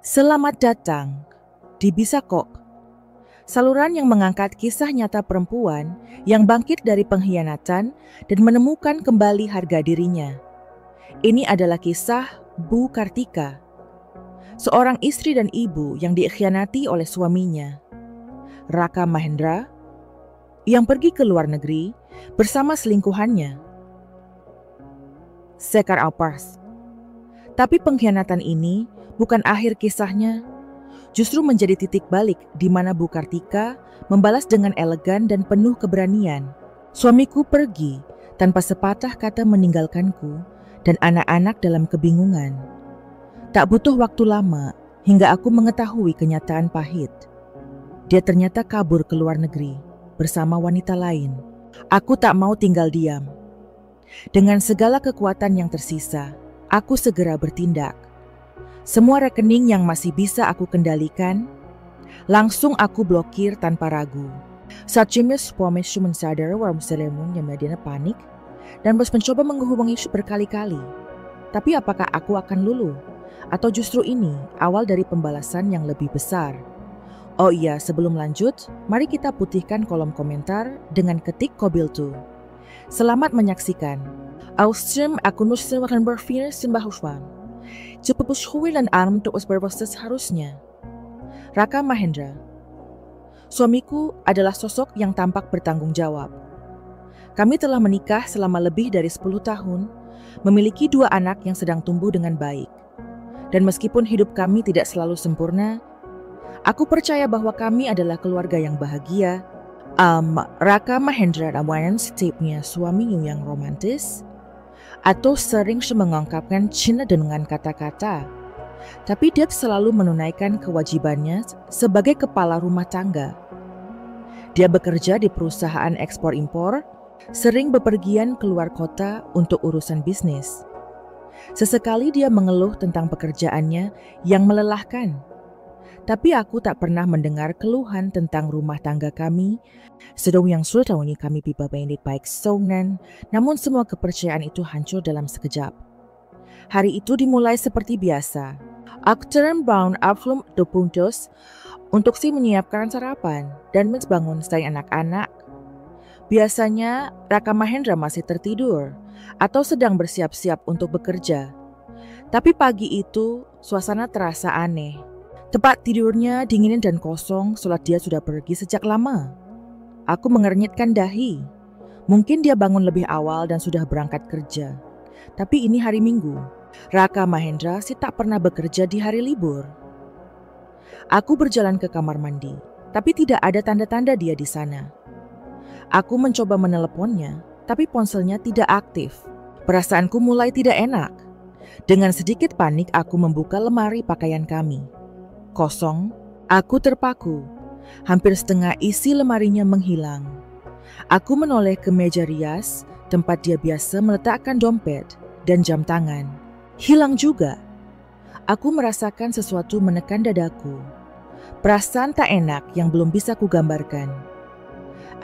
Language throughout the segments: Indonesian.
Selamat datang di Bisa Kok, saluran yang mengangkat kisah nyata perempuan yang bangkit dari pengkhianatan dan menemukan kembali harga dirinya. Ini adalah kisah Bu Kartika, seorang istri dan ibu yang dikhianati oleh suaminya, Raka Mahendra, yang pergi ke luar negeri bersama selingkuhannya, Sekar Alpars. Tapi pengkhianatan ini bukan akhir kisahnya, justru menjadi titik balik di mana Bu Kartika membalas dengan elegan dan penuh keberanian. Suamiku pergi tanpa sepatah kata meninggalkanku dan anak-anak dalam kebingungan. Tak butuh waktu lama hingga aku mengetahui kenyataan pahit. Dia ternyata kabur ke luar negeri bersama wanita lain. Aku tak mau tinggal diam. Dengan segala kekuatan yang tersisa, aku segera bertindak. Semua rekening yang masih bisa aku kendalikan, langsung aku blokir tanpa ragu. Saat James Pomesh mensadar bahwa Selemun yang mediana panik dan bos mencoba menghubungi berkali-kali. Tapi apakah aku akan luluh? Atau justru ini awal dari pembalasan yang lebih besar? Oh iya, sebelum lanjut, mari kita putihkan kolom komentar dengan ketik Kobiltu. Selamat menyaksikan. Ausstream aku akan berpikir sembahuswan. Cepat dan arm untuk berproses seharusnya. Raka Mahendra. Suamiku adalah sosok yang tampak bertanggung jawab. Kami telah menikah selama lebih dari 10 tahun, memiliki 2 anak yang sedang tumbuh dengan baik. Dan meskipun hidup kami tidak selalu sempurna, aku percaya bahwa kami adalah keluarga yang bahagia. Raka Mahendra Rawanan setiapnya suami yang romantis, atau sering mengungkapkan cinta dengan kata-kata. Tapi dia selalu menunaikan kewajibannya sebagai kepala rumah tangga. Dia bekerja di perusahaan ekspor-impor, sering bepergian keluar kota untuk urusan bisnis. Sesekali dia mengeluh tentang pekerjaannya yang melelahkan. Tapi aku tak pernah mendengar keluhan tentang rumah tangga kami. Sedang yang sudah tahu ini kami pipa baik songan, namun semua kepercayaan itu hancur dalam sekejap. Hari itu dimulai seperti biasa. Aku terbangun Abflum 2 puntos untuk menyiapkan sarapan dan membangun stay anak-anak. Biasanya Raka Mahendra masih tertidur atau sedang bersiap-siap untuk bekerja. Tapi pagi itu suasana terasa aneh. Tempat tidurnya dingin dan kosong, soalnya dia sudah pergi sejak lama. Aku mengernyitkan dahi. Mungkin dia bangun lebih awal dan sudah berangkat kerja. Tapi ini hari Minggu. Raka Mahendra sih tak pernah bekerja di hari libur. Aku berjalan ke kamar mandi, tapi tidak ada tanda-tanda dia di sana. Aku mencoba meneleponnya, tapi ponselnya tidak aktif. Perasaanku mulai tidak enak. Dengan sedikit panik aku membuka lemari pakaian kami. Kosong, aku terpaku. Hampir setengah isi lemarinya menghilang. Aku menoleh ke meja rias, tempat dia biasa meletakkan dompet dan jam tangan. Hilang juga. Aku merasakan sesuatu menekan dadaku. Perasaan tak enak yang belum bisa kugambarkan.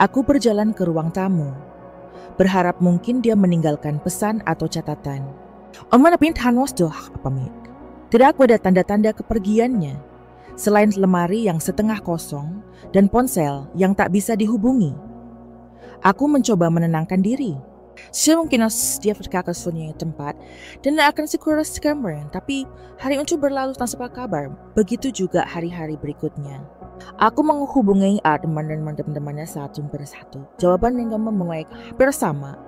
Aku berjalan ke ruang tamu, berharap mungkin dia meninggalkan pesan atau catatan. Tidak ada tanda-tanda kepergiannya. Selain lemari yang setengah kosong dan ponsel yang tak bisa dihubungi. Aku mencoba menenangkan diri. Semungkin dia berkata sunyi tempat dan akan segera sekamar, tapi hari itu berlalu tanpa kabar. Begitu juga hari-hari berikutnya. Aku menghubungi teman dan teman-temannya satu persatu. Jawaban yang memulai bersama.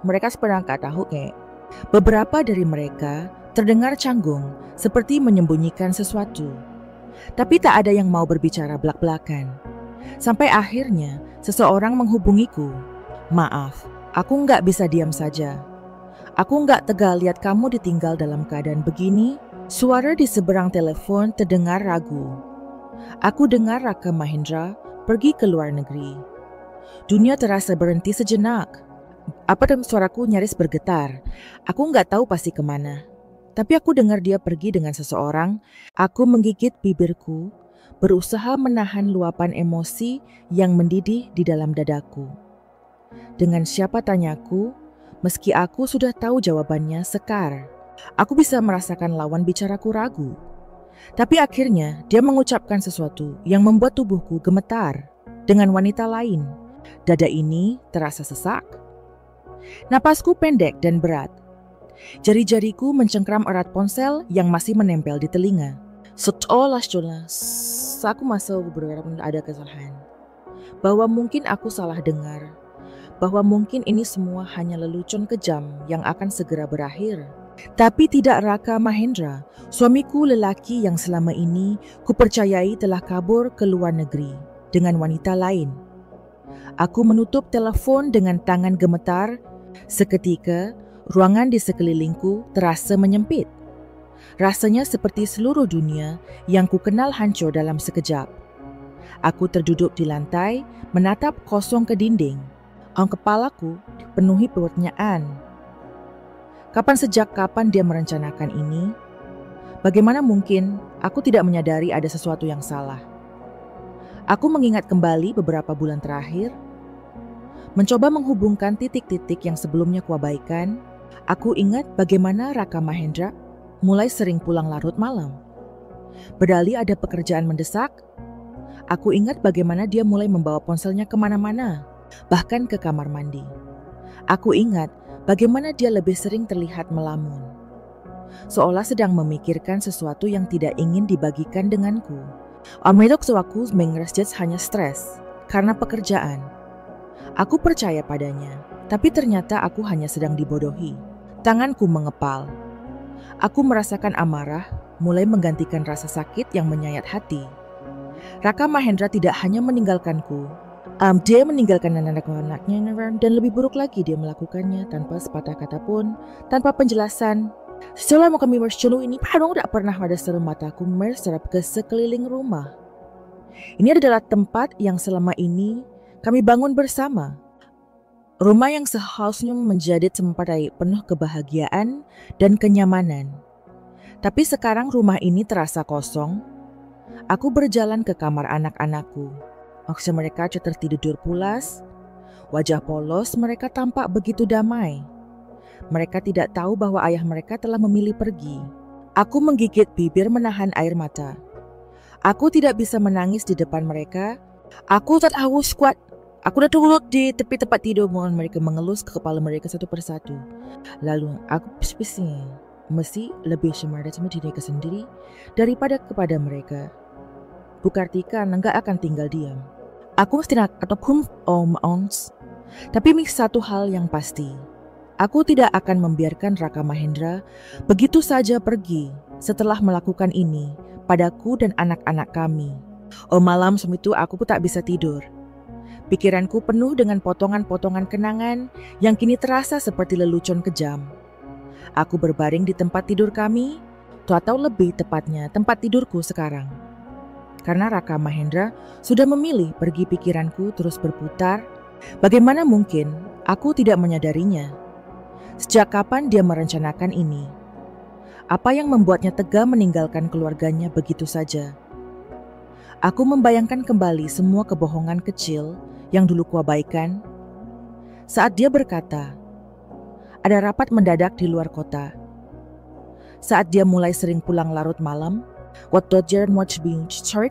Mereka seperangkat tahu Beberapa dari mereka terdengar canggung, seperti menyembunyikan sesuatu. Tapi tak ada yang mau berbicara belak-belakan. Sampai akhirnya seseorang menghubungiku. Maaf, aku nggak bisa diam saja. Aku nggak tega lihat kamu ditinggal dalam keadaan begini. Suara di seberang telepon terdengar ragu. Aku dengar Raka Mahendra pergi ke luar negeri. Dunia terasa berhenti sejenak. Suaraku nyaris bergetar. Aku nggak tahu pasti kemana. Tapi aku dengar dia pergi dengan seseorang. Aku menggigit bibirku, berusaha menahan luapan emosi yang mendidih di dalam dadaku. Dengan siapa, tanyaku, meski aku sudah tahu jawabannya, Sekar. Aku bisa merasakan lawan bicaraku ragu. Tapi akhirnya dia mengucapkan sesuatu yang membuat tubuhku gemetar. Dengan wanita lain, dada ini terasa sesak. Napasku pendek dan berat. Jari-jariku mencengkram erat ponsel yang masih menempel di telinga. Seolah-olah aku masih beberapa ada kesalahan. Bahwa mungkin aku salah dengar. Bahwa mungkin ini semua hanya lelucon kejam yang akan segera berakhir. Tapi tidak Raka Mahendra, suamiku lelaki yang selama ini kupercayai telah kabur ke luar negeri dengan wanita lain. Aku menutup telepon dengan tangan gemetar. Seketika, ruangan di sekelilingku terasa menyempit. Rasanya seperti seluruh dunia yang kukenal hancur dalam sekejap. Aku terduduk di lantai, menatap kosong ke dinding. Kepalaku dipenuhi pertanyaan. Sejak kapan dia merencanakan ini? Bagaimana mungkin aku tidak menyadari ada sesuatu yang salah? Aku mengingat kembali beberapa bulan terakhir. Mencoba menghubungkan titik-titik yang sebelumnya kuabaikan. Aku ingat bagaimana Raka Mahendra mulai sering pulang larut malam. Berdalih ada pekerjaan mendesak. Aku ingat bagaimana dia mulai membawa ponselnya kemana-mana, bahkan ke kamar mandi. Aku ingat bagaimana dia lebih sering terlihat melamun, seolah sedang memikirkan sesuatu yang tidak ingin dibagikan denganku. Aku mengeraskan hanya stres karena pekerjaan. Aku percaya padanya, tapi ternyata aku hanya sedang dibodohi. Tanganku mengepal. Aku merasakan amarah mulai menggantikan rasa sakit yang menyayat hati. Raka Mahendra tidak hanya meninggalkanku, dia meninggalkan anak-anaknya dan lebih buruk lagi dia melakukannya tanpa sepatah kata pun, tanpa penjelasan. Setelah kami bercelu ini, padahal tidak pernah ada serum mataku merserap ke sekeliling rumah. Ini adalah tempat yang selama ini kami bangun bersama. Rumah yang seharusnya menjadi tempat penuh kebahagiaan dan kenyamanan. Tapi sekarang rumah ini terasa kosong. Aku berjalan ke kamar anak-anakku. Maksud mereka tertidur pulas. Wajah polos mereka tampak begitu damai. Mereka tidak tahu bahwa ayah mereka telah memilih pergi. Aku menggigit bibir menahan air mata. Aku tidak bisa menangis di depan mereka. Aku tak haus kuat. Aku dah duduk di tepi tempat tidur, mohon mereka mengelus ke kepala mereka satu persatu. Lalu aku bising, mesti lebih semarah sama diri mereka sendiri daripada kepada mereka. Bukartika enggak akan tinggal diam. Aku mesti nak ataupun ons. Tapi satu hal yang pasti, aku tidak akan membiarkan Raka Mahendra begitu saja pergi setelah melakukan ini padaku dan anak-anak kami. Malam itu aku pun tak bisa tidur. Pikiranku penuh dengan potongan-potongan kenangan yang kini terasa seperti lelucon kejam. Aku berbaring di tempat tidur kami, atau lebih tepatnya tempat tidurku sekarang. Karena Raka Mahendra sudah memilih pergi, pikiranku terus berputar. Bagaimana mungkin aku tidak menyadarinya? Sejak kapan dia merencanakan ini? Apa yang membuatnya tega meninggalkan keluarganya begitu saja? Aku membayangkan kembali semua kebohongan kecil yang dulu kuabaikan. Saat dia berkata, ada rapat mendadak di luar kota. Saat dia mulai sering pulang larut malam,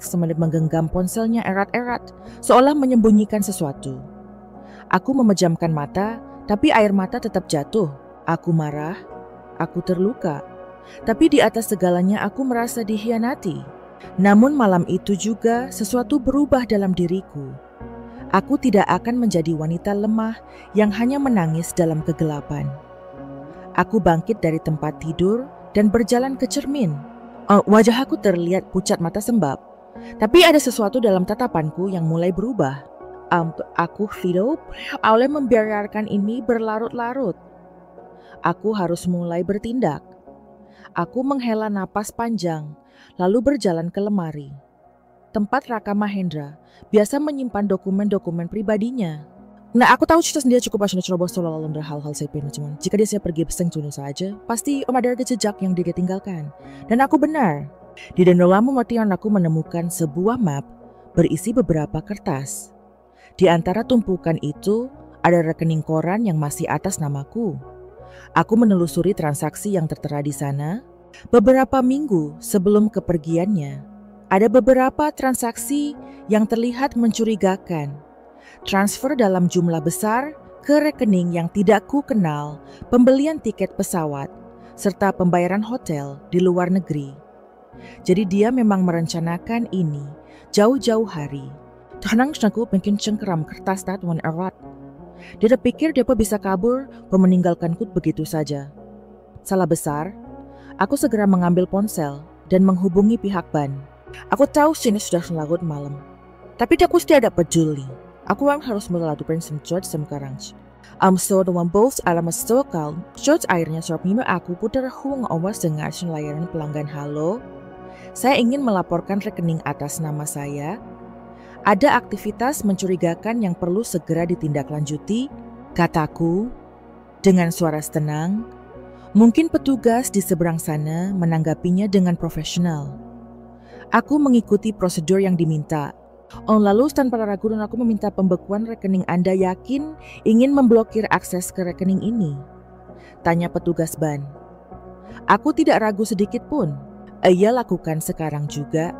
sambil menggenggam ponselnya erat-erat, seolah menyembunyikan sesuatu. Aku memejamkan mata, tapi air mata tetap jatuh. Aku marah, aku terluka. Tapi di atas segalanya aku merasa dikhianati. Namun malam itu juga sesuatu berubah dalam diriku. Aku tidak akan menjadi wanita lemah yang hanya menangis dalam kegelapan. Aku bangkit dari tempat tidur dan berjalan ke cermin. Wajah aku terlihat pucat mata sembab. Tapi ada sesuatu dalam tatapanku yang mulai berubah. Aku hidup oleh membiarkan ini berlarut-larut. Aku harus mulai bertindak. Aku menghela napas panjang, lalu berjalan ke lemari. Tempat Raka Mahendra biasa menyimpan dokumen-dokumen pribadinya. Nah, aku tahu dia cukup passionate cerobos soal hal-hal sepele cuman. Jika dia pergi peseng cuno saja, pasti ada jejak yang dia tinggalkan. Dan aku benar. Di dalam kematian aku menemukan sebuah map berisi beberapa kertas. Di antara tumpukan itu ada rekening koran yang masih atas namaku. Aku menelusuri transaksi yang tertera di sana. Beberapa minggu sebelum kepergiannya, ada beberapa transaksi yang terlihat mencurigakan. Transfer dalam jumlah besar ke rekening yang tidak ku kenal, pembelian tiket pesawat, serta pembayaran hotel di luar negeri. Jadi dia memang merencanakan ini jauh-jauh hari. Tenang aku mungkin cengkeram kertas tatuan erat. Dia pikir dia bisa kabur meninggalkanku begitu saja. Salah besar. Aku segera mengambil ponsel dan menghubungi pihak ban. Aku tahu sini sudah larut malam. Tapi aku tidak peduli. Aku harus melalui Prince George sekarang. So the one both alamat stokal. George akhirnya suruh aku putar huang awas dengan layanan pelanggan halo. Saya ingin melaporkan rekening atas nama saya. Ada aktivitas mencurigakan yang perlu segera ditindaklanjuti, kataku dengan suara tenang. Mungkin petugas di seberang sana menanggapinya dengan profesional. Aku mengikuti prosedur yang diminta. Lalu tanpa ragu dan aku meminta pembekuan rekening. Anda yakin ingin memblokir akses ke rekening ini? Tanya petugas ban. Aku tidak ragu sedikit pun. Ia lakukan sekarang juga.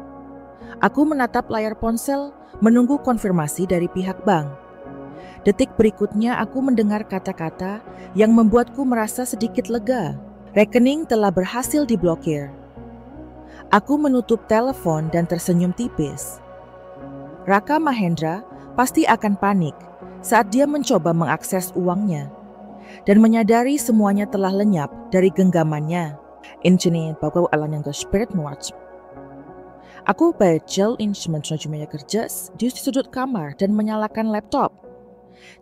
Aku menatap layar ponsel, menunggu konfirmasi dari pihak bank. Detik berikutnya aku mendengar kata-kata yang membuatku merasa sedikit lega. Rekening telah berhasil diblokir. Aku menutup telepon dan tersenyum tipis. Raka Mahendra pasti akan panik saat dia mencoba mengakses uangnya dan menyadari semuanya telah lenyap dari genggamannya. Ini bawa alam yang spirit watch. Aku bejel instrumen kerja di sudut kamar dan menyalakan laptop.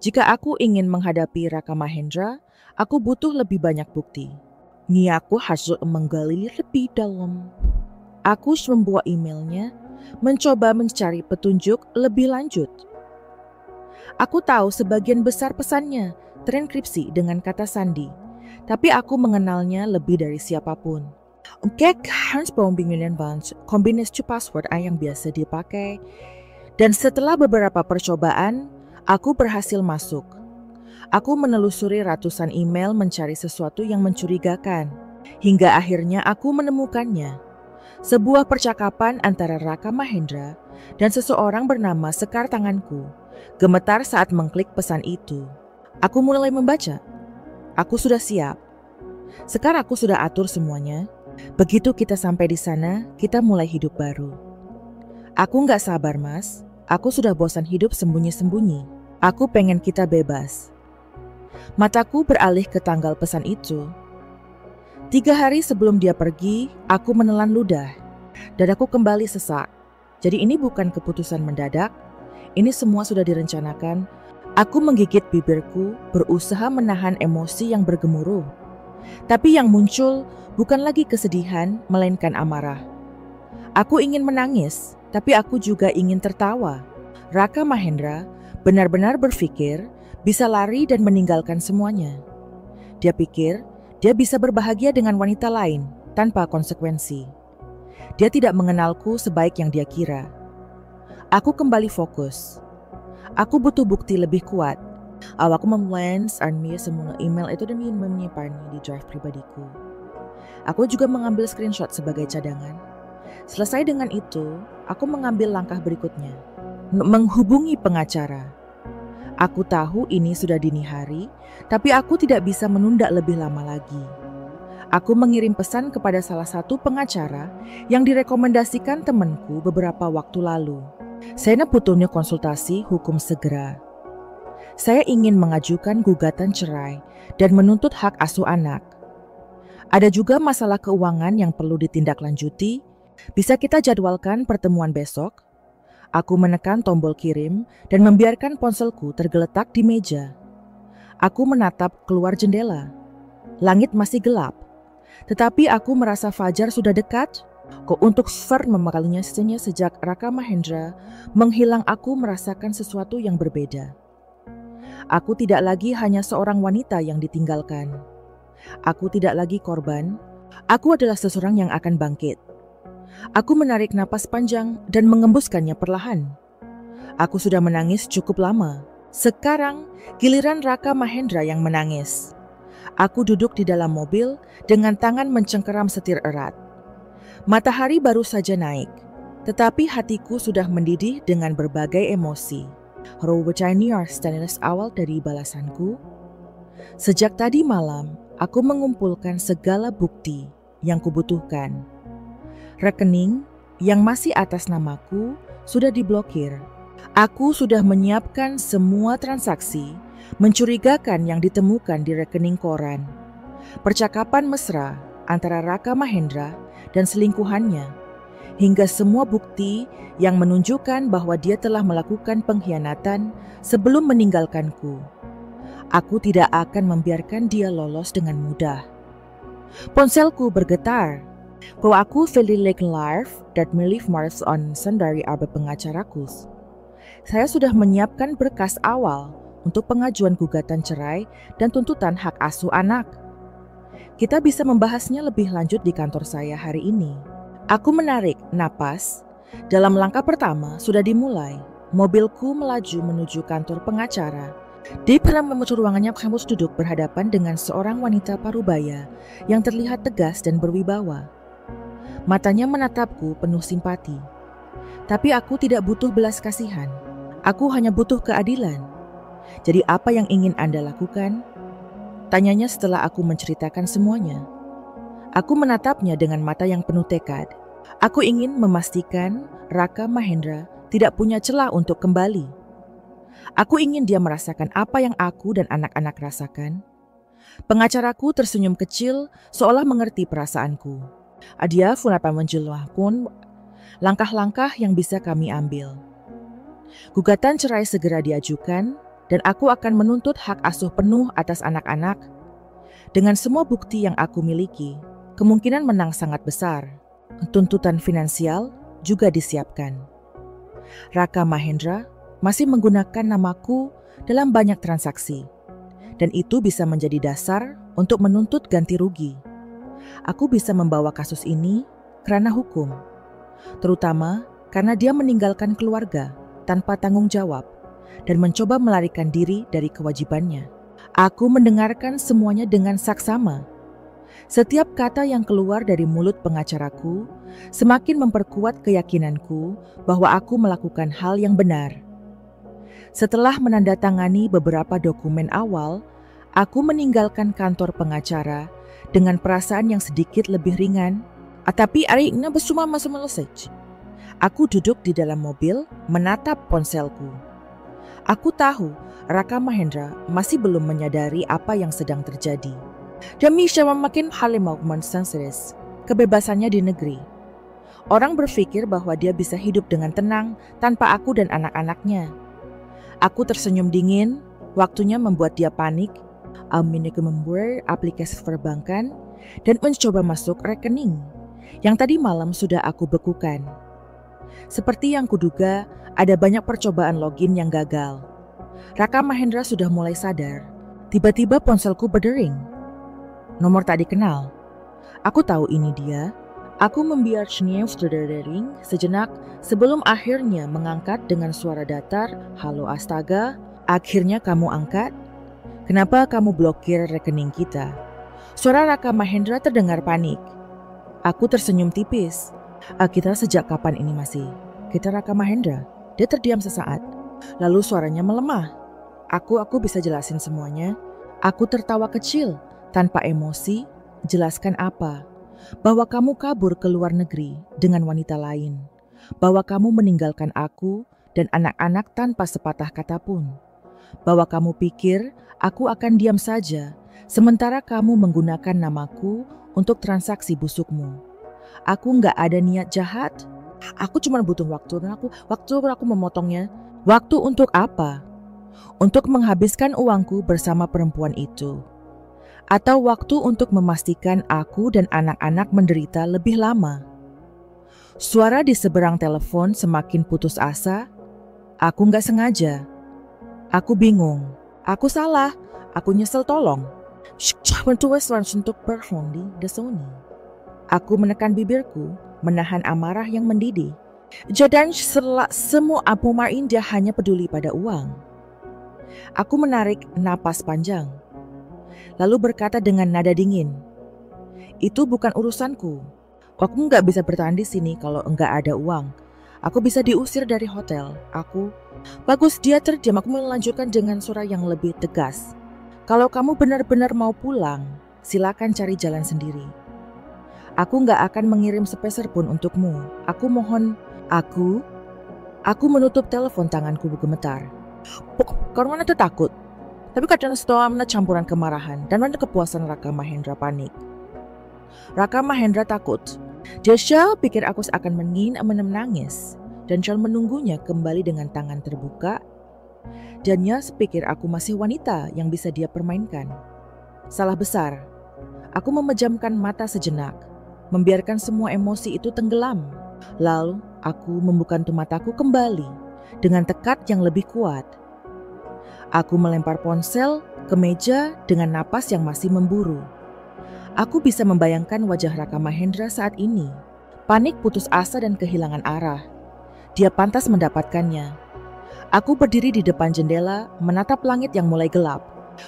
Jika aku ingin menghadapi Raka Mahendra, aku butuh lebih banyak bukti. Aku harus menggali lebih dalam. Aku membuat emailnya, mencoba mencari petunjuk lebih lanjut. Aku tahu sebagian besar pesannya terenkripsi dengan kata sandi, tapi aku mengenalnya lebih dari siapapun. Hans Bombingilian Vance, kombinasi password yang biasa dipakai. Dan setelah beberapa percobaan, aku berhasil masuk. Aku menelusuri ratusan email mencari sesuatu yang mencurigakan. Hingga akhirnya aku menemukannya. Sebuah percakapan antara Raka Mahendra dan seseorang bernama Sekar Tanganku. Gemetar saat mengklik pesan itu. Aku mulai membaca. Aku sudah siap. Sekarang aku sudah atur semuanya. Begitu kita sampai di sana, kita mulai hidup baru. Aku gak sabar, Mas. Aku sudah bosan hidup sembunyi-sembunyi. Aku pengen kita bebas. Mataku beralih ke tanggal pesan itu. 3 hari sebelum dia pergi, aku menelan ludah. Dadaku kembali sesak. Jadi ini bukan keputusan mendadak. Ini semua sudah direncanakan. Aku menggigit bibirku, berusaha menahan emosi yang bergemuruh. Tapi yang muncul bukan lagi kesedihan, melainkan amarah. Aku ingin menangis, tapi aku juga ingin tertawa. Raka Mahendra benar-benar berpikir bisa lari dan meninggalkan semuanya. Dia pikir dia bisa berbahagia dengan wanita lain tanpa konsekuensi. Dia tidak mengenalku sebaik yang dia kira. Aku kembali fokus. Aku butuh bukti lebih kuat. Aku memlens semua email itu dan menyimpannya di drive pribadiku. Aku juga mengambil screenshot sebagai cadangan. Selesai dengan itu, aku mengambil langkah berikutnya. Menghubungi pengacara. Aku tahu ini sudah dini hari, tapi aku tidak bisa menunda lebih lama lagi. Aku mengirim pesan kepada salah satu pengacara yang direkomendasikan temanku beberapa waktu lalu. Saya butuhnya konsultasi hukum segera. Saya ingin mengajukan gugatan cerai dan menuntut hak asuh anak. Ada juga masalah keuangan yang perlu ditindaklanjuti. Bisa kita jadwalkan pertemuan besok? Aku menekan tombol kirim dan membiarkan ponselku tergeletak di meja. Aku menatap keluar jendela. Langit masih gelap. Tetapi aku merasa fajar sudah dekat. Kok untuk memekalinya sejak Raka Mahendra menghilang, aku merasakan sesuatu yang berbeda. Aku tidak lagi hanya seorang wanita yang ditinggalkan. Aku tidak lagi korban. Aku adalah seseorang yang akan bangkit. Aku menarik napas panjang dan mengembuskannya perlahan. Aku sudah menangis cukup lama. Sekarang giliran Raka Mahendra yang menangis. Aku duduk di dalam mobil dengan tangan mencengkeram setir erat. Matahari baru saja naik, tetapi hatiku sudah mendidih dengan berbagai emosi. Rovechaniar stainless awal dari balasanku. Sejak tadi malam, aku mengumpulkan segala bukti yang kubutuhkan. Rekening yang masih atas namaku sudah diblokir. Aku sudah menyiapkan semua transaksi mencurigakan yang ditemukan di rekening koran. Percakapan mesra antara Raka Mahendra dan selingkuhannya, hingga semua bukti yang menunjukkan bahwa dia telah melakukan pengkhianatan sebelum meninggalkanku. Aku tidak akan membiarkan dia lolos dengan mudah. Ponselku bergetar. Kau aku Feli Lake Live dat Milif Mars on dari arba pengacaraku. Saya sudah menyiapkan berkas awal untuk pengajuan gugatan cerai dan tuntutan hak asuh anak. Kita bisa membahasnya lebih lanjut di kantor saya hari ini. Aku menarik napas. Dalam langkah pertama sudah dimulai. Mobilku melaju menuju kantor pengacara. Di menuju ruangannya, kamu duduk berhadapan dengan seorang wanita parubaya yang terlihat tegas dan berwibawa. Matanya menatapku penuh simpati. Tapi aku tidak butuh belas kasihan. Aku hanya butuh keadilan. Jadi apa yang ingin Anda lakukan? Tanyanya setelah aku menceritakan semuanya. Aku menatapnya dengan mata yang penuh tekad. Aku ingin memastikan Raka Mahendra tidak punya celah untuk kembali. Aku ingin dia merasakan apa yang aku dan anak-anak rasakan. Pengacaraku tersenyum kecil seolah mengerti perasaanku. Dia funapa menjelaskan langkah-langkah yang bisa kami ambil. Gugatan cerai segera diajukan dan aku akan menuntut hak asuh penuh atas anak-anak. Dengan semua bukti yang aku miliki, kemungkinan menang sangat besar. Tuntutan finansial juga disiapkan. Raka Mahendra masih menggunakan namaku dalam banyak transaksi, dan itu bisa menjadi dasar untuk menuntut ganti rugi. Aku bisa membawa kasus ini karena hukum, terutama karena dia meninggalkan keluarga tanpa tanggung jawab dan mencoba melarikan diri dari kewajibannya. Aku mendengarkan semuanya dengan saksama. Setiap kata yang keluar dari mulut pengacaraku semakin memperkuat keyakinanku bahwa aku melakukan hal yang benar. Setelah menandatangani beberapa dokumen awal, aku meninggalkan kantor pengacara dengan perasaan yang sedikit lebih ringan. Tapi hari ini bersama masuk melesej. Aku duduk di dalam mobil menatap ponselku. Aku tahu Raka Mahendra masih belum menyadari apa yang sedang terjadi. Demi semakin halimau mensenseres kebebasannya di negeri. Orang berpikir bahwa dia bisa hidup dengan tenang tanpa aku dan anak-anaknya. Aku tersenyum dingin, waktunya membuat dia panik. Aku membuat aplikasi perbankan dan mencoba masuk rekening yang tadi malam sudah aku bekukan. Seperti yang kuduga, ada banyak percobaan login yang gagal. Raka Mahendra sudah mulai sadar. Tiba-tiba ponselku berdering. Nomor tak dikenal. Aku tahu ini dia. Aku membiarkannya berdering sejenak sebelum akhirnya mengangkat dengan suara datar. Halo astaga, akhirnya kamu angkat? Kenapa kamu blokir rekening kita? Suara Raka Mahendra terdengar panik. Aku tersenyum tipis. Kita sejak kapan ini masih? Kita Raka Mahendra. Dia terdiam sesaat. Lalu suaranya melemah. Aku bisa jelasin semuanya. Aku tertawa kecil, tanpa emosi. Jelaskan apa? Bahwa kamu kabur ke luar negeri dengan wanita lain. Bahwa kamu meninggalkan aku dan anak-anak tanpa sepatah kata pun. Bahwa kamu pikir aku akan diam saja, sementara kamu menggunakan namaku untuk transaksi busukmu. Aku nggak ada niat jahat. Aku cuma butuh waktu dan aku memotongnya. Waktu untuk apa? Untuk menghabiskan uangku bersama perempuan itu. Atau waktu untuk memastikan aku dan anak-anak menderita lebih lama. Suara di seberang telepon semakin putus asa. Aku nggak sengaja. Aku bingung. Aku salah. Aku nyesel tolong. Aku menekan bibirku, menahan amarah yang mendidih. Jadi semua Abu Marin dia hanya peduli pada uang. Aku menarik napas panjang. lalu berkata dengan nada dingin, "Itu bukan urusanku. Aku nggak bisa bertahan di sini kalau nggak ada uang. Aku bisa diusir dari hotel. Bagus, dia terdiam. Aku melanjutkan dengan suara yang lebih tegas. Kalau kamu benar-benar mau pulang, silakan cari jalan sendiri. Aku nggak akan mengirim sepeser pun untukmu. Aku mohon." Aku menutup telepon, tanganku bergemetar. Karena itu takut. Tapi kadang setelah campuran kemarahan dan kepuasan Raka Mahendra panik. Raka Mahendra takut. Dia pikir aku akan menangis dan menunggunya kembali dengan tangan terbuka. Dan dia pikir aku masih wanita yang bisa dia permainkan. Salah besar. Aku memejamkan mata sejenak, membiarkan semua emosi itu tenggelam. Lalu aku membuka mataku kembali dengan tekad yang lebih kuat. Aku melempar ponsel ke meja dengan napas yang masih memburu. Aku bisa membayangkan wajah Raka Mahendra saat ini. Panik, putus asa, dan kehilangan arah. Dia pantas mendapatkannya. Aku berdiri di depan jendela, menatap langit yang mulai gelap.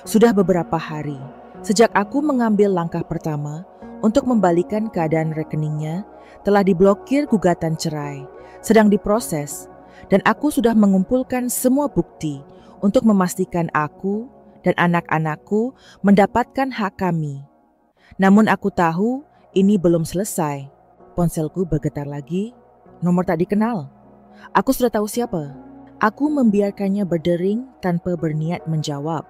Sudah beberapa hari sejak aku mengambil langkah pertama untuk membalikan keadaan rekeningnya, telah diblokir gugatan cerai, sedang diproses, dan aku sudah mengumpulkan semua bukti untuk memastikan aku dan anak-anakku mendapatkan hak kami. Namun aku tahu ini belum selesai. Ponselku bergetar lagi. Nomor tak dikenal. Aku sudah tahu siapa. Aku membiarkannya berdering tanpa berniat menjawab.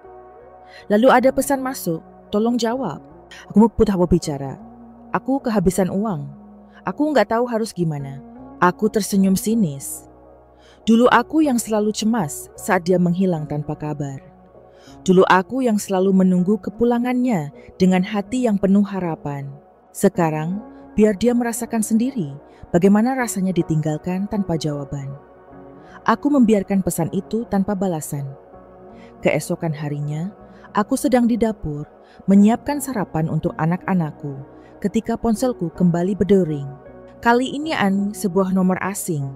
Lalu ada pesan masuk, "Tolong jawab." Aku putar bicara. Aku kehabisan uang. Aku nggak tahu harus gimana. Aku tersenyum sinis. Dulu aku yang selalu cemas saat dia menghilang tanpa kabar. Dulu aku yang selalu menunggu kepulangannya dengan hati yang penuh harapan. Sekarang, biar dia merasakan sendiri bagaimana rasanya ditinggalkan tanpa jawaban. Aku membiarkan pesan itu tanpa balasan. Keesokan harinya, aku sedang di dapur menyiapkan sarapan untuk anak-anakku ketika ponselku kembali berdering. Kali ini sebuah nomor asing.